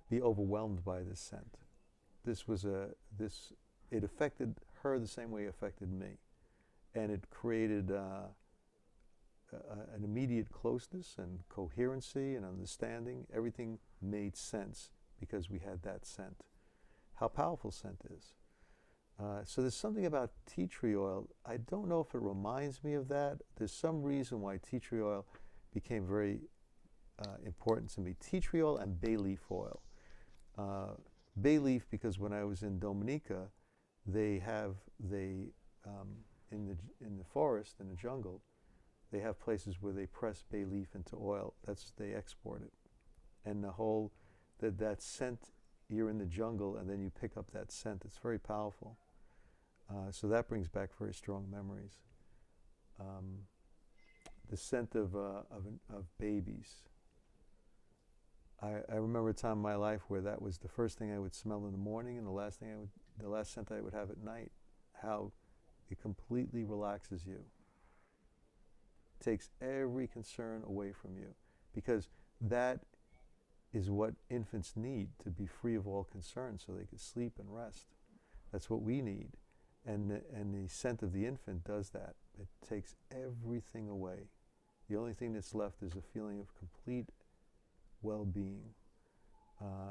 be overwhelmed by this scent. It affected her the same way it affected me. and it created an immediate closeness and coherency and understanding. Everything made sense because we had that scent. How powerful scent is. So there's something about tea tree oil. I don't know if it reminds me of that. There's some reason why tea tree oil became very important to me. Tea tree oil and bay leaf oil. Bay leaf, because when I was in Dominica, in the forest, in the jungle, they have places where they press bay leaf into oil. They export it. And the whole, that scent, you're in the jungle and then you pick up that scent. It's very powerful. So that brings back very strong memories. The scent of babies. I remember a time in my life where that was the first thing I would smell in the morning and the last scent I would have at night. How it completely relaxes you. Takes every concern away from you, because that is what infants need, to be free of all concern so they can sleep and rest. That's what we need. And the scent of the infant does that. It takes everything away. The only thing that's left is a feeling of complete well-being.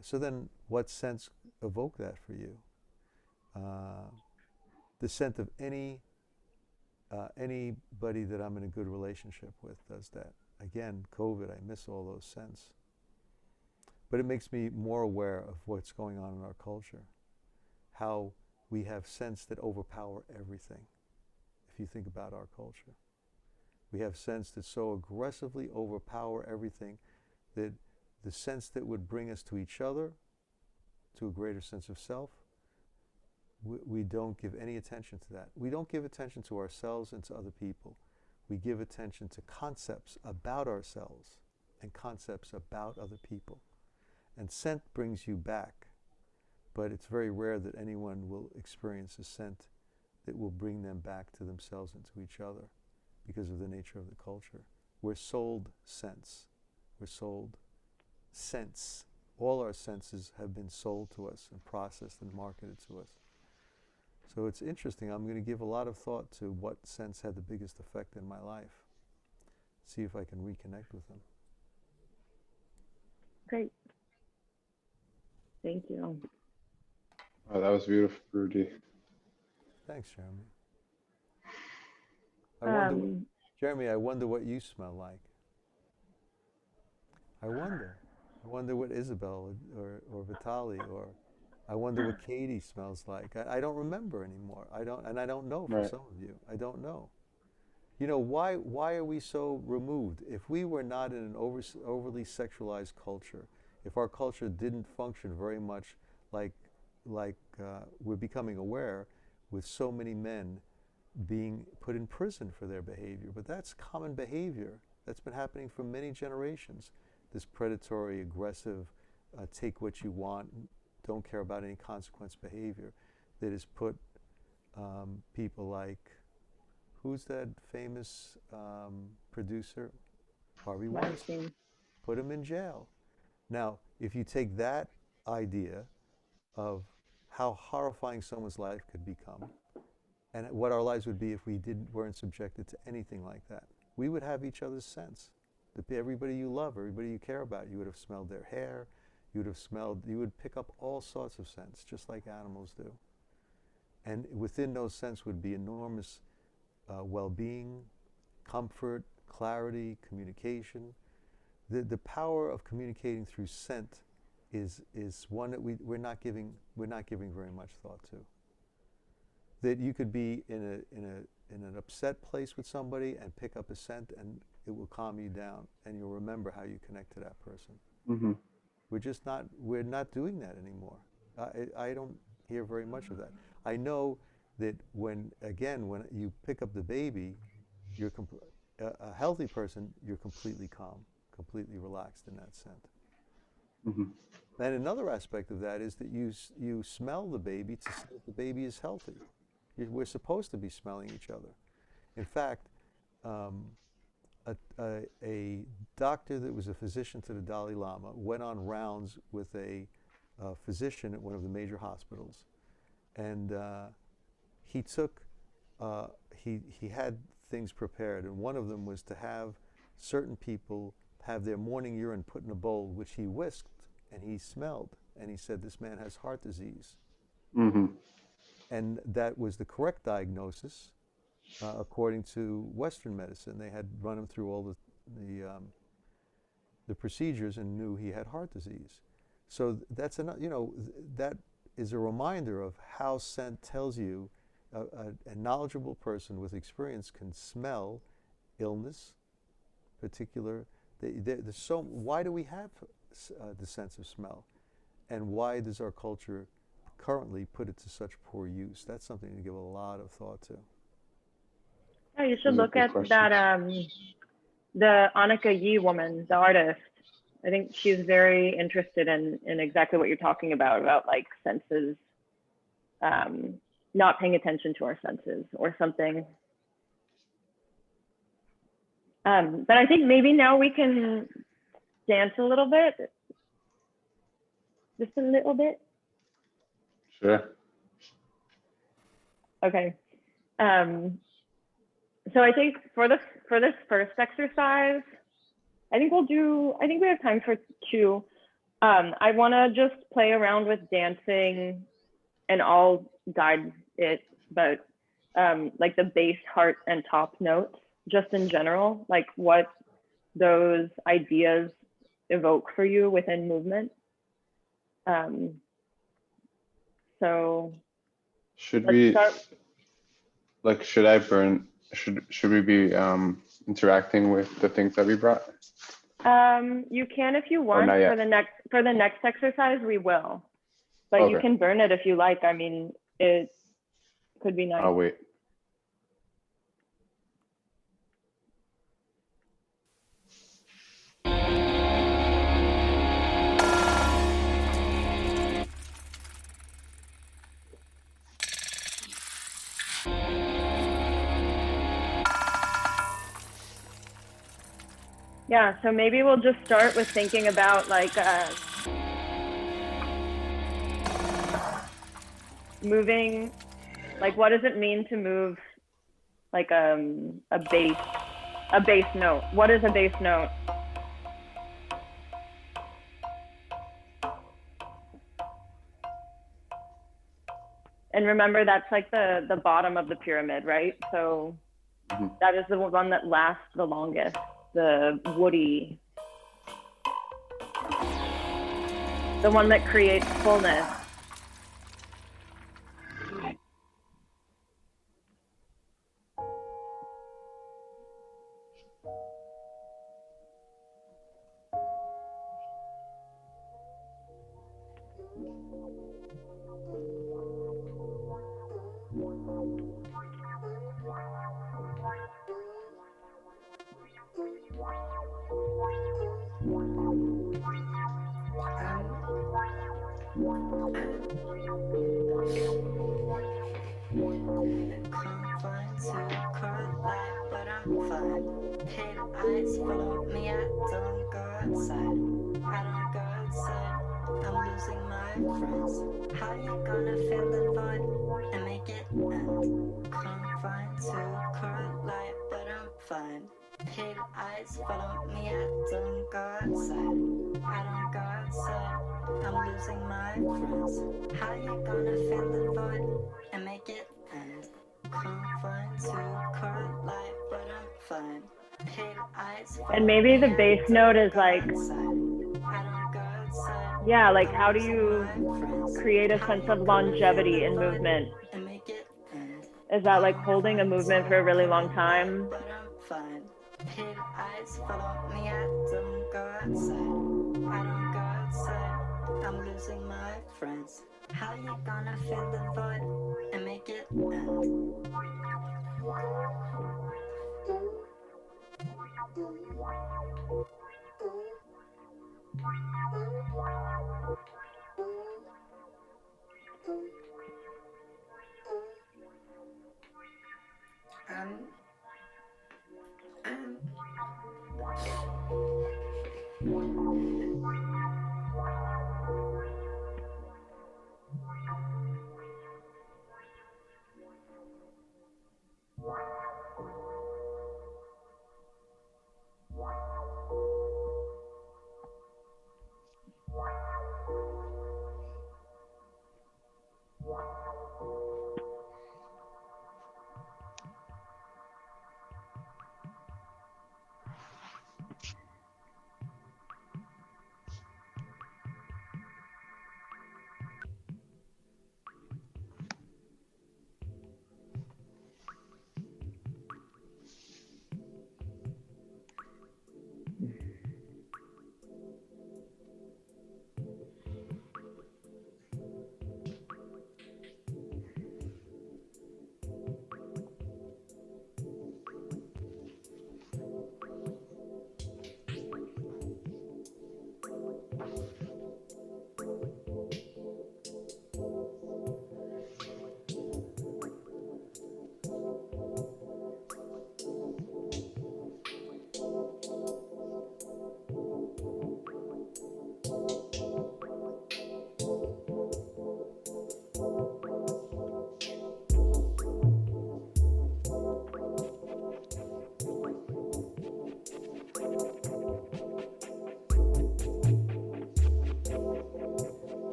So then what scents evoke that for you? The scent of anybody that I'm in a good relationship with does that. Again, COVID, I miss all those scents. But it makes me more aware of what's going on in our culture. How we have scents that overpower everything, if you think about our culture. We have scents that so aggressively overpower everything that the sense that would bring us to each other, to a greater sense of self, we don't give any attention to that. We don't give attention to ourselves and to other people. We give attention to concepts about ourselves and concepts about other people. And scent brings you back, but it's very rare that anyone will experience a scent that will bring them back to themselves and to each other because of the nature of the culture. We're sold scents. We're sold sense. All our senses have been sold to us and processed and marketed to us. So it's interesting. I'm going to give a lot of thought to what scents had the biggest effect in my life. See if I can reconnect with them. Great. Thank you. Oh, that was beautiful, Rudy. Thanks, Jeremy. Jeremy, I wonder what you smell like. I wonder what Isabel or Vitali, or I wonder what Katie smells like. I don't remember anymore. I don't know for some of you. I don't know. You know, why are we so removed? If we were not in an overly sexualized culture, if our culture didn't function very much like we're becoming aware, with so many men being put in prison for their behavior. But that's common behavior. That's been happening for many generations. This predatory, aggressive, take what you want, don't care about any consequence behavior that has put people like, who's that famous producer? Harvey Weinstein. Put him in jail. Now, if you take that idea of how horrifying someone's life could become, and what our lives would be if we weren't subjected to anything like that, we would have each other's scents. Everybody you love, everybody you care about, you would have smelled their hair, you would pick up all sorts of scents, just like animals do. And within those scents would be enormous well-being, comfort, clarity, communication. The power of communicating through scent is one that we're not giving very much thought to. That you could be in an upset place with somebody and pick up a scent and it will calm you down and you'll remember how you connect to that person. Mm-hmm. We're not doing that anymore. I don't hear very much of that. I know that when you pick up the baby, you're a healthy person, you're completely calm, completely relaxed in that scent. Mm-hmm. And another aspect of that is that you smell the baby to see if the baby is healthy. We're supposed to be smelling each other. In fact, a doctor that was a physician to the Dalai Lama went on rounds with a physician at one of the major hospitals. And he took he had things prepared, and one of them was to have certain people have their morning urine put in a bowl, which he whisked, and he smelled, and he said, this man has heart disease. Mm-hmm. And that was the correct diagnosis, according to Western medicine. They had run him through all the procedures and knew he had heart disease. So that's that is a reminder of how scent tells you a knowledgeable person with experience can smell illness, particular. Why do we have the sense of smell, and why does our culture currently put it to such poor use? That's something to give a lot of thought to. Yeah, you should look at that, the Anika Yi woman, the artist. I think she's very interested in exactly what you're talking about like senses, not paying attention to our senses or something. But I think maybe now we can dance a little bit, just a little bit. Sure. Okay. So I think for this first exercise, I think we have time for two. I want to just play around with dancing, and I'll guide it, but like the bass, heart, and top notes, just in general, like what those ideas evoke for you within movement. So should let's we start. like should we be interacting with the things that we brought? You can if you want. For the next exercise we will, but Okay. you can burn it if you like. I mean, it could be nice. I'll wait. Yeah, so maybe we'll just start with thinking about like moving, like what does it mean to move like a bass note? What is a bass note? And remember, that's like the bottom of the pyramid, right? So that is the one that lasts the longest, the woody, the one that creates fullness. Eyes follow me, I don't go outside. I don't go outside. I'm losing my friends. How you gonna fill the void and make it end? Confined to cold light, but I'm fine. Pale eyes follow me, I don't go outside. I don't go outside. I'm losing my friends. How you gonna fill the void and make it end? Confined to cold light, but I'm fine. And maybe the bass note is like, yeah, like how do you create a sense of longevity in movement? Is that like holding a movement for a really long time? I'm losing my friends. How you gonna fill the void and make it end?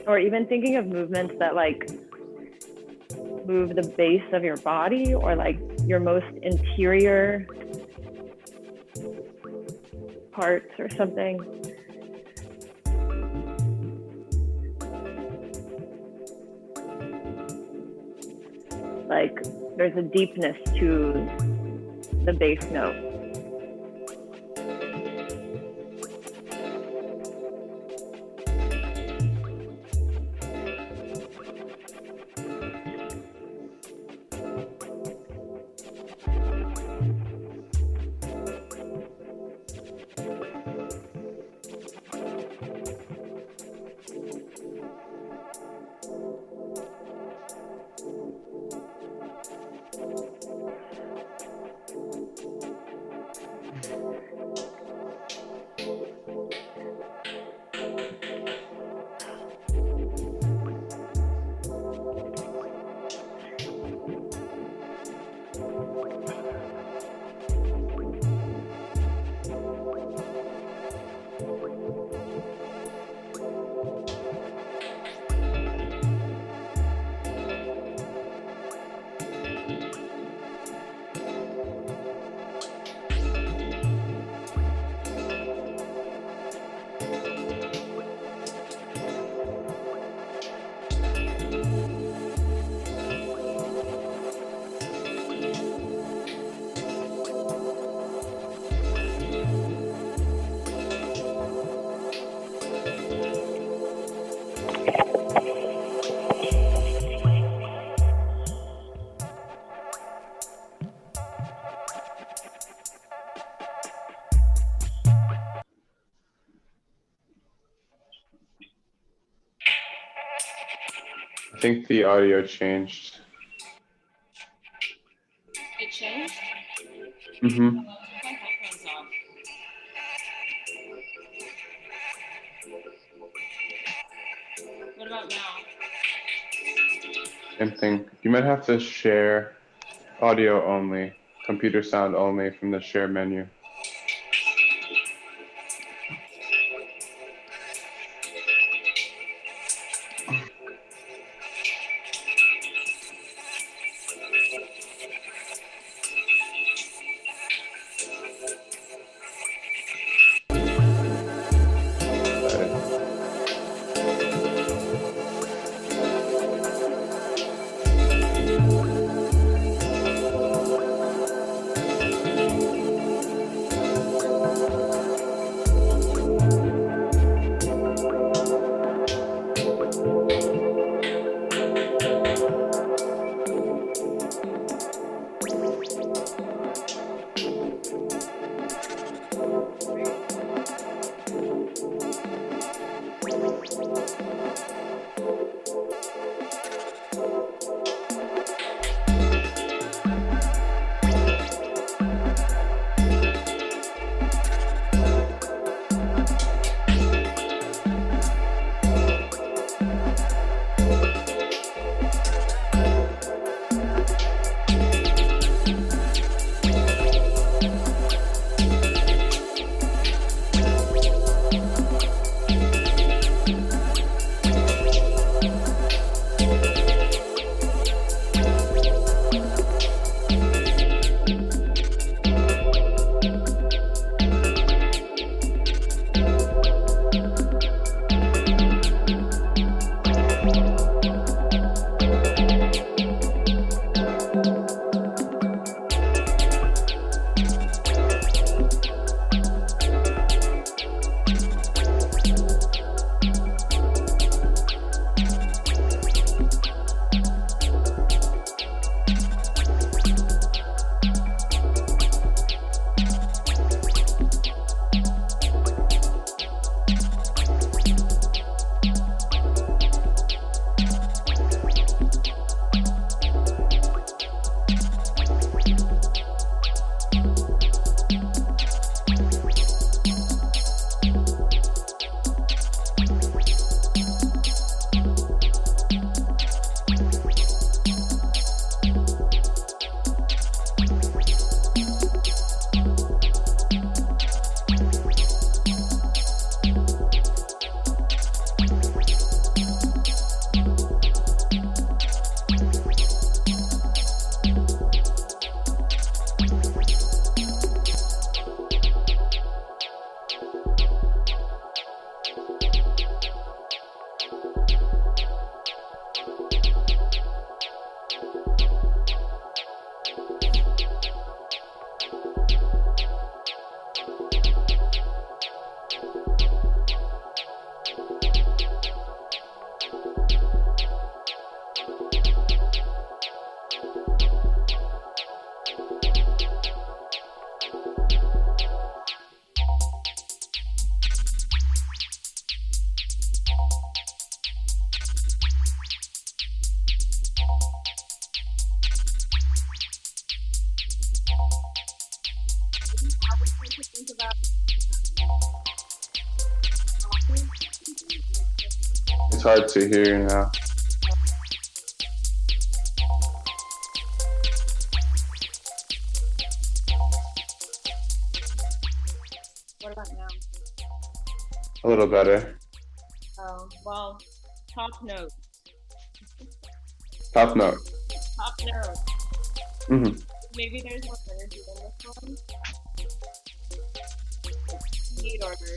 Or even thinking of movements that like move the base of your body, or like your most interior parts or something. Like there's a deepness to the bass note. I think the audio changed. It changed? Mm-hmm. My headphones off. What about now? Same thing. You might have to share audio only, computer sound only from the share menu. hard to hear you now. What about now? A little better. Oh, well, top note. Top note. Top note. Mm-hmm. Maybe there's more energy in this one. Need order.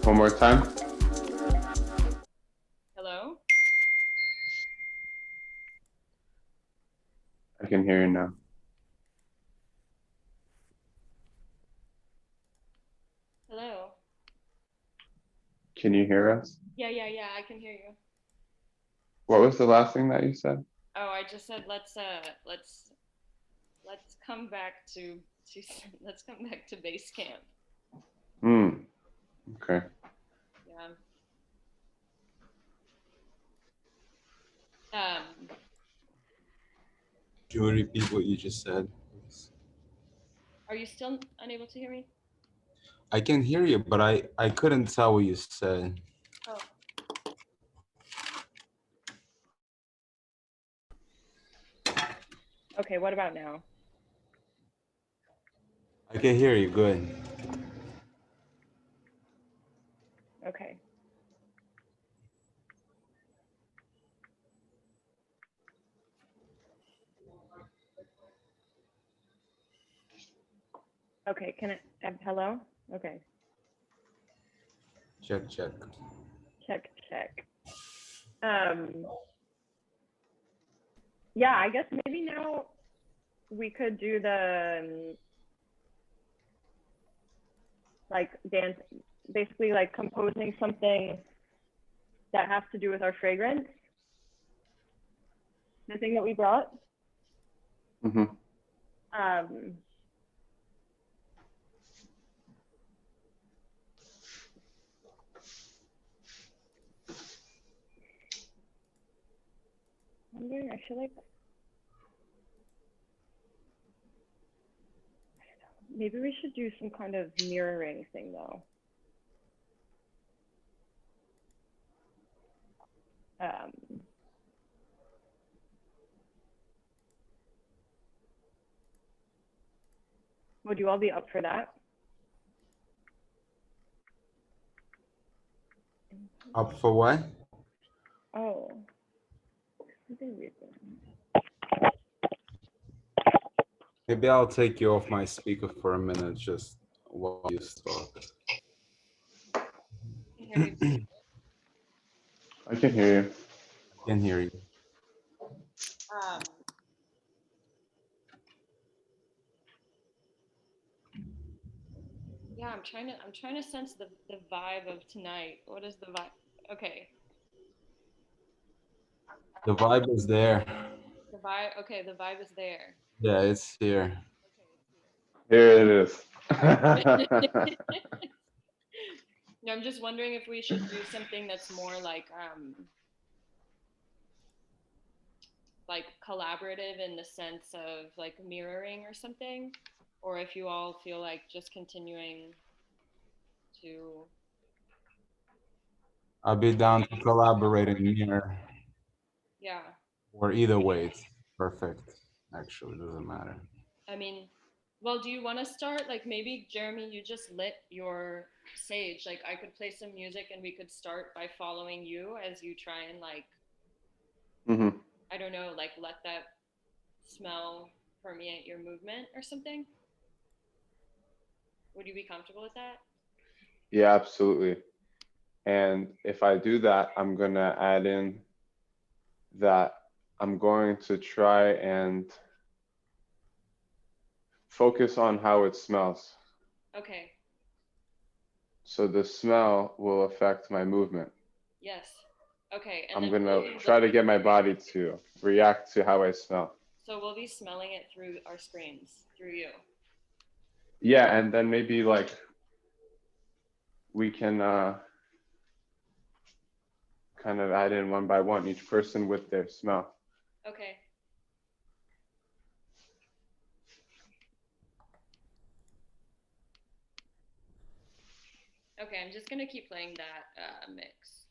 One more time. Hello? I can hear you now. Hello? Can you hear us? Yeah, I can hear you. What was the last thing that you said? Oh, I just said let's come back to let's come back to base camp. Okay. Yeah. Do you want to repeat what you just said, please? Are you still unable to hear me? I can hear you, but I couldn't tell what you said. Oh. Okay, what about now? I can hear you good. Okay. Okay, can it, hello? Okay, Check, check. check. Yeah, I guess maybe now we could do the like dance, basically like composing something that has to do with our fragrance, the thing that we brought. Mm-hmm. Wondering, I feel like maybe we should do some kind of mirroring thing though. Would you all be up for that? Up for what? Oh, Maybe I'll take you off my speaker for a minute, just while you talk. I can hear you. I can hear you. Yeah, I'm trying to sense the vibe of tonight. What is the vibe? Okay. The vibe is there. The vibe, okay, the vibe is there. Yeah, it's here. Here it is. No, I'm just wondering if we should do something that's more like collaborative in the sense of like mirroring or something, or if you all feel like just continuing to. I'll be down to collaborate and mirror. Yeah. Or either way, it's perfect. Actually, doesn't matter. I mean, well, do you want to start? Like maybe Jeremy, you just lit your sage. Like I could play some music and we could start by following you as you try and like, I don't know, like let that smell permeate your movement or something. Would you be comfortable with that? Yeah, absolutely. And if I do that, I'm gonna add in that I'm going to try and focus on how it smells. Okay. So the smell will affect my movement. Yes. Okay. And I'm gonna try to get my body to react to how I smell. So we'll be smelling it through our screens, through you. Yeah, and then maybe like we can kind of add in one by one, each person with their smell. Okay. Okay, I'm just gonna keep playing that mix.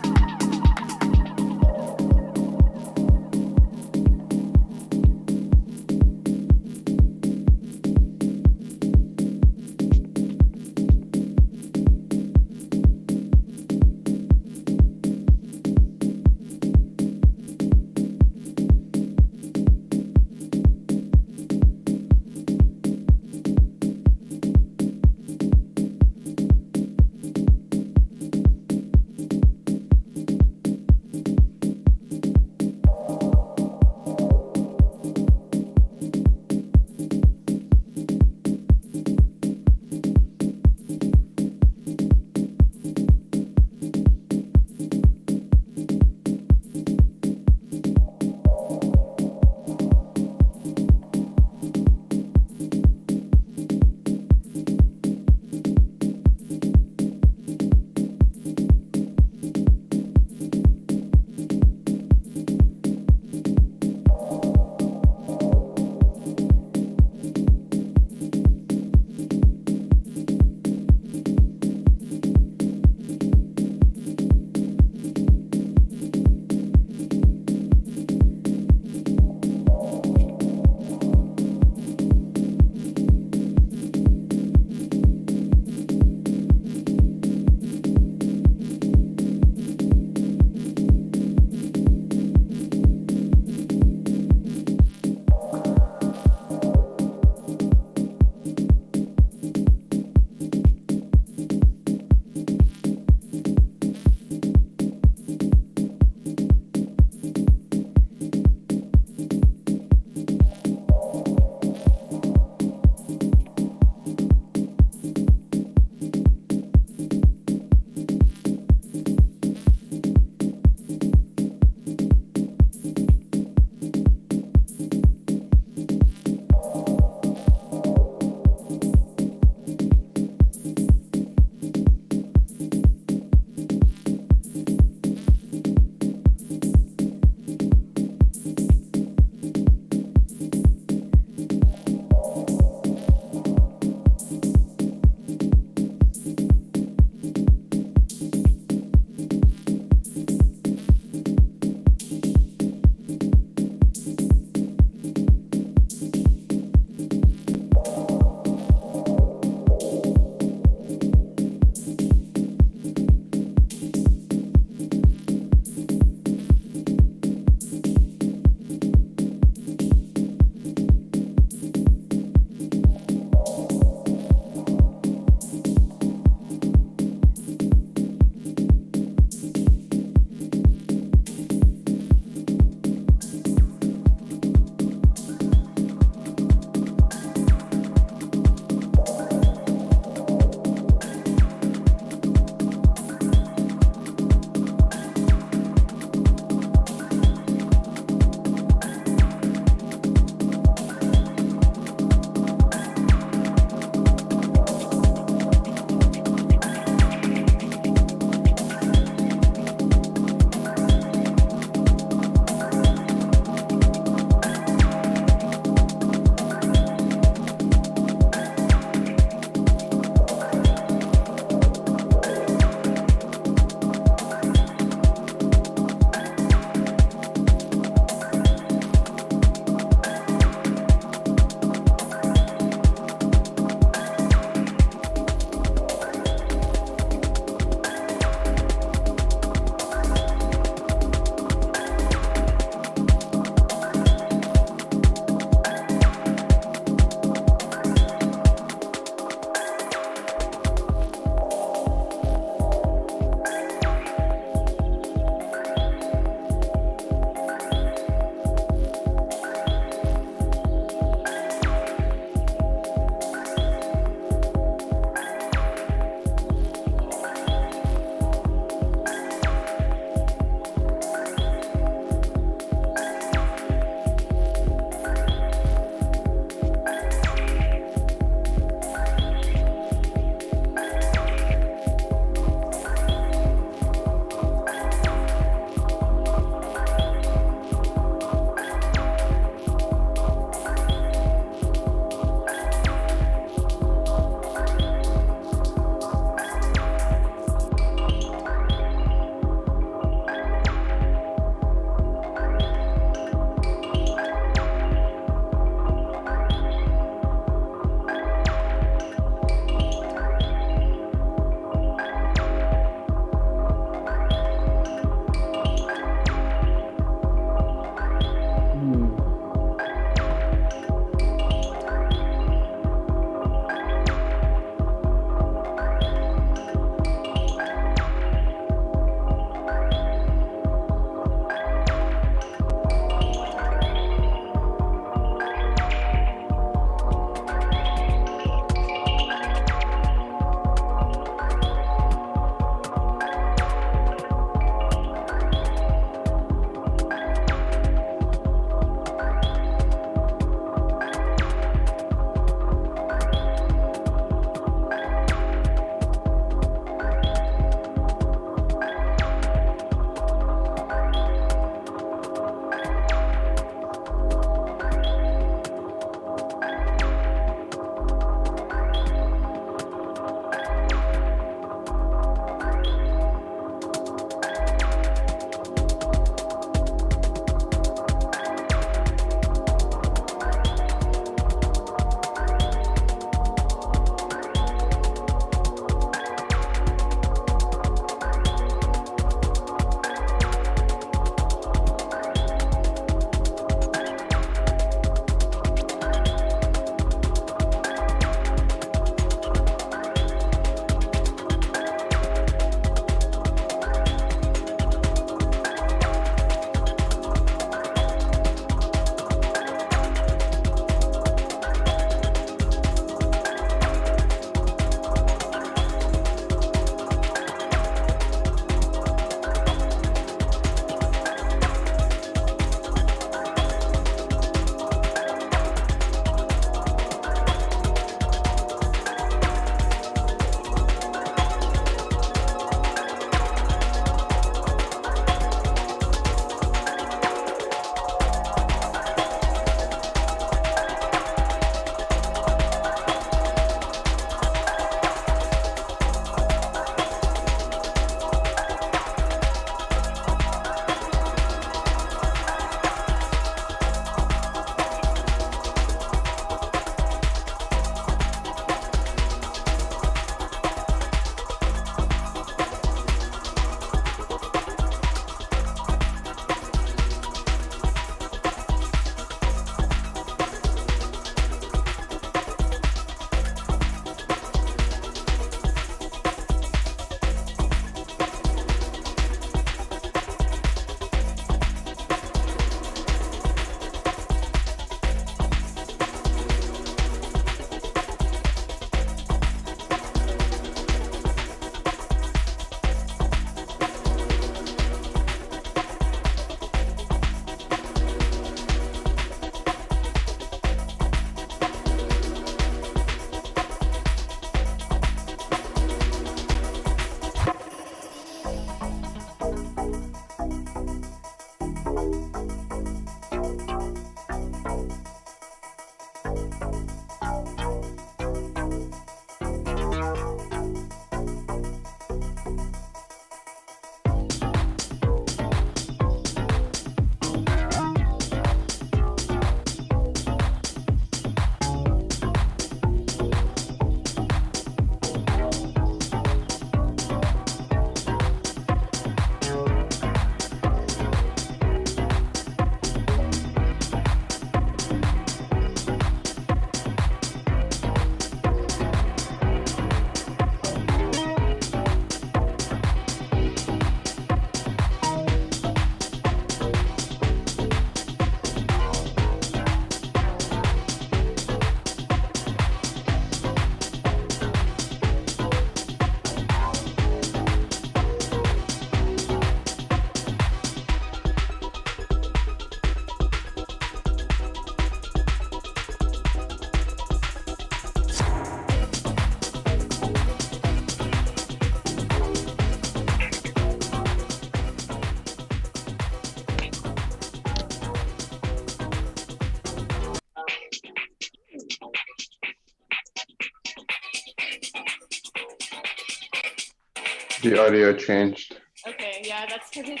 The audio changed. Okay, yeah, that's because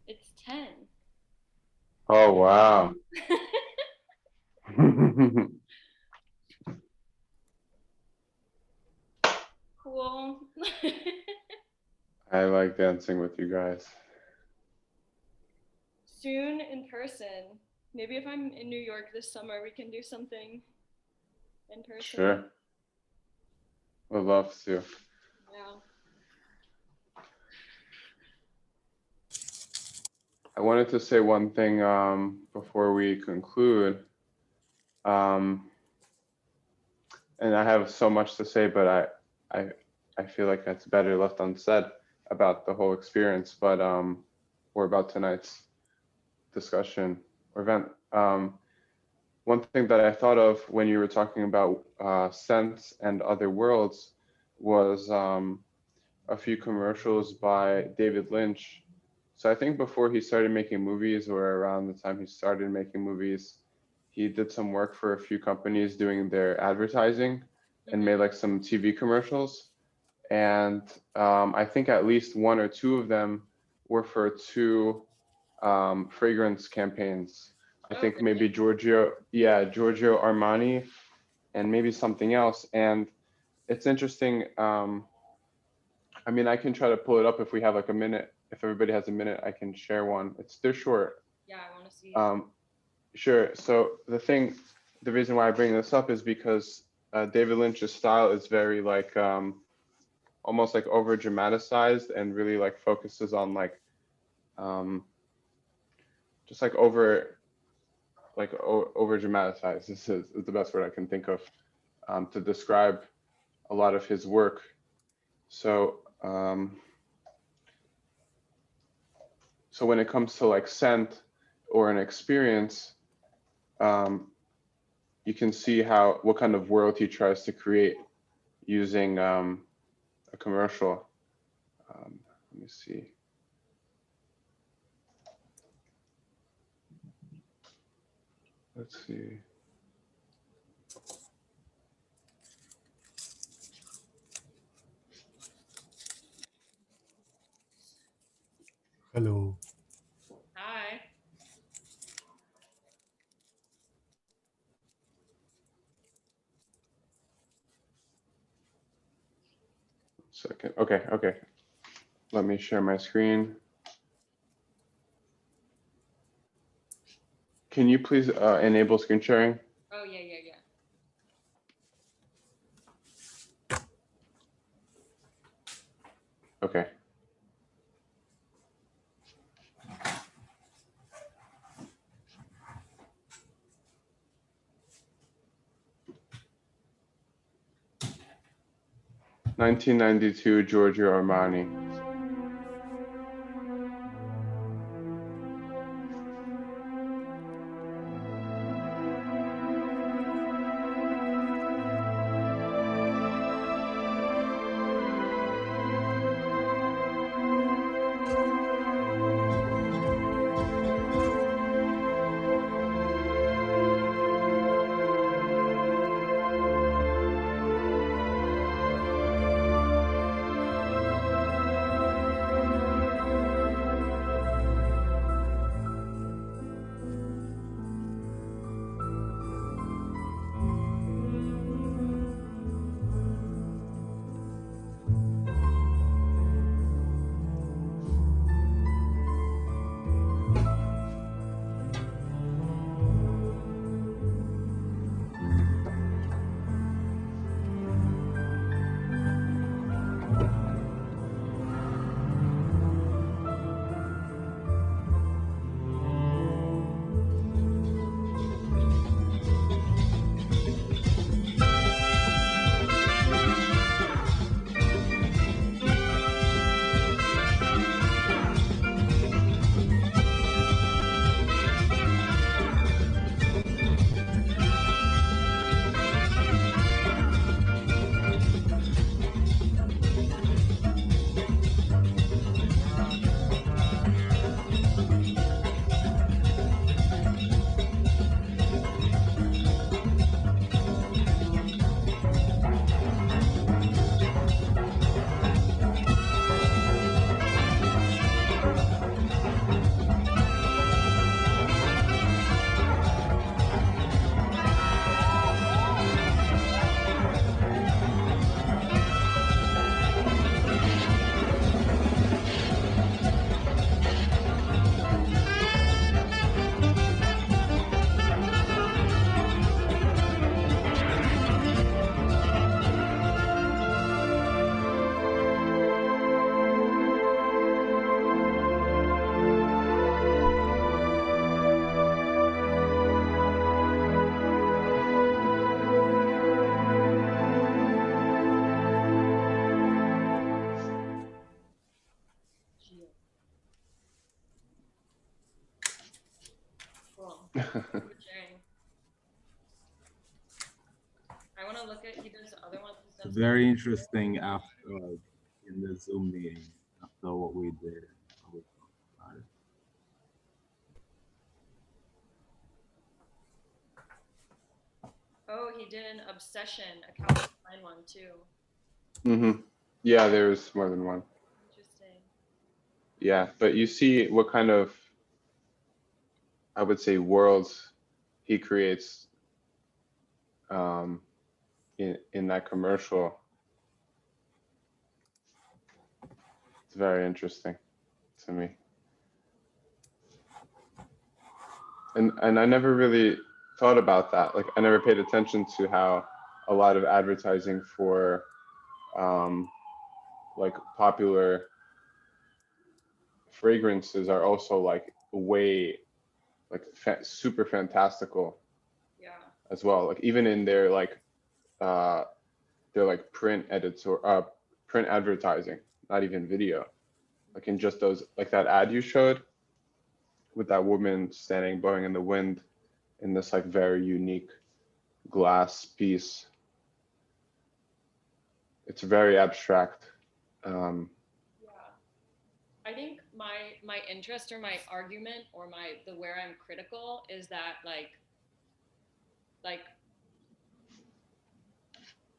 it's 10. Oh, wow. Cool. I like dancing with you guys. Soon in person. Maybe if I'm in New York this summer, we can do something in person. Sure. Would love to. Yeah. I wanted to say one thing before we conclude. And I have so much to say, but I feel like that's better left unsaid about the whole experience, but or about tonight's discussion or event. One thing that I thought of when you were talking about scents and other worlds was a few commercials by David Lynch. So I think before he started making movies, or around the time he started making movies, he did some work for a few companies doing their advertising and made like some TV commercials. And I think at least one or two of them were for two fragrance campaigns. I think maybe Giorgio Armani and maybe something else. And it's interesting. I mean, I can try to pull it up if we have like a minute. If everybody has a minute, I can share one. They're short. Yeah, I want to see. Sure. So the reason why I bring this up is because David Lynch's style is very like almost like over dramatized and really like focuses on like just like over dramatized. This is the best word I can think of to describe a lot of his work. So so when it comes to like scent or an experience, you can see what kind of world he tries to create using a commercial. Let me see. Let's see. Hello. Hi. Second. Okay. Let me share my screen. Can you please enable screen sharing? Oh, yeah. Okay. (1992) Giorgio Armani. Thank you for sharing. I want to look at he does other ones. He's done Very interesting after in the Zoom meeting after what we did. Oh, he did an obsession, a Calvin Klein one too. Mm-hmm. Yeah, there's more than one. Interesting. Yeah, but you see what kind of, I would say, worlds he creates in that commercial. It's very interesting to me. And I never really thought about that. Like I never paid attention to how a lot of advertising for like popular fragrances are also like way like super fantastical. Yeah. As well. Like even in their like print edits or print advertising, not even video. Like in just those, like that ad you showed with that woman standing blowing in the wind in this like very unique glass piece. It's very abstract. Yeah. I think my interest or my argument or the where I'm critical is that like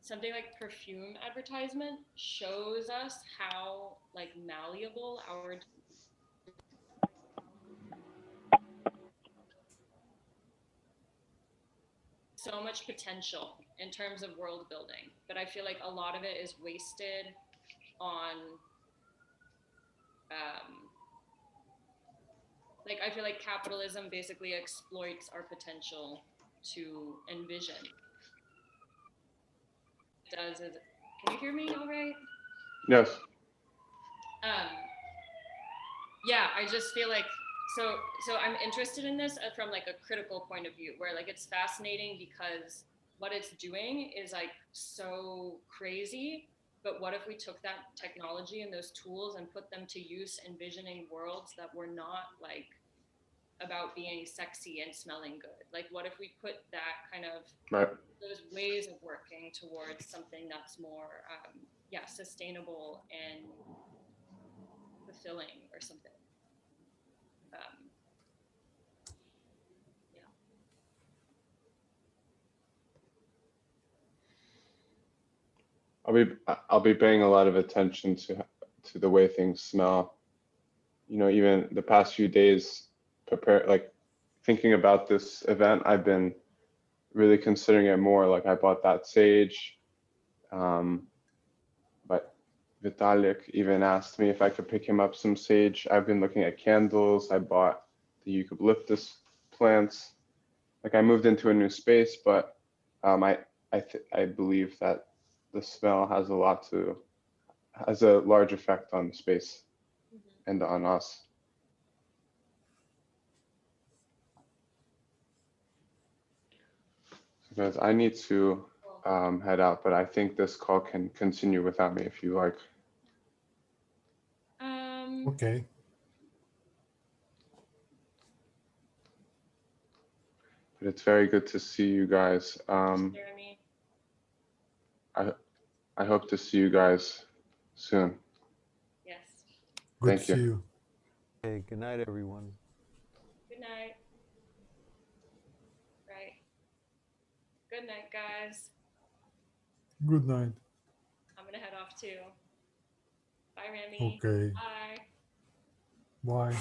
something like perfume advertisement shows us how like malleable our so much potential in terms of world building, but I feel like a lot of it is wasted on like I feel like capitalism basically exploits our potential to envision. It does is, can you hear me all right? Yes. Yeah, I just feel like so I'm interested in this from like a critical point of view where like it's fascinating because what it's doing is like so crazy, but what if we took that technology and those tools and put them to use envisioning worlds that were not like about being sexy and smelling good? Like what if we put that kind of those ways of working towards something that's more sustainable and fulfilling or something? I'll be paying a lot of attention to the way things smell. You know, even the past few days, thinking about this event, I've been really considering it more. Like I bought that sage, but Vitalik even asked me if I could pick him up some sage. I've been looking at candles. I bought the eucalyptus plants. Like I moved into a new space, but I believe that the smell has a large effect on the space and on us. Because I need to head out, but I think this call can continue without me if you like. Okay. But it's very good to see you guys. Jeremy. I hope to see you guys soon. Yes. Good Thank to see you. Okay, good night, everyone. Good night. Right. Good night, guys. Good night. I'm gonna head off too. Bye, Remy. Okay. Bye. Bye.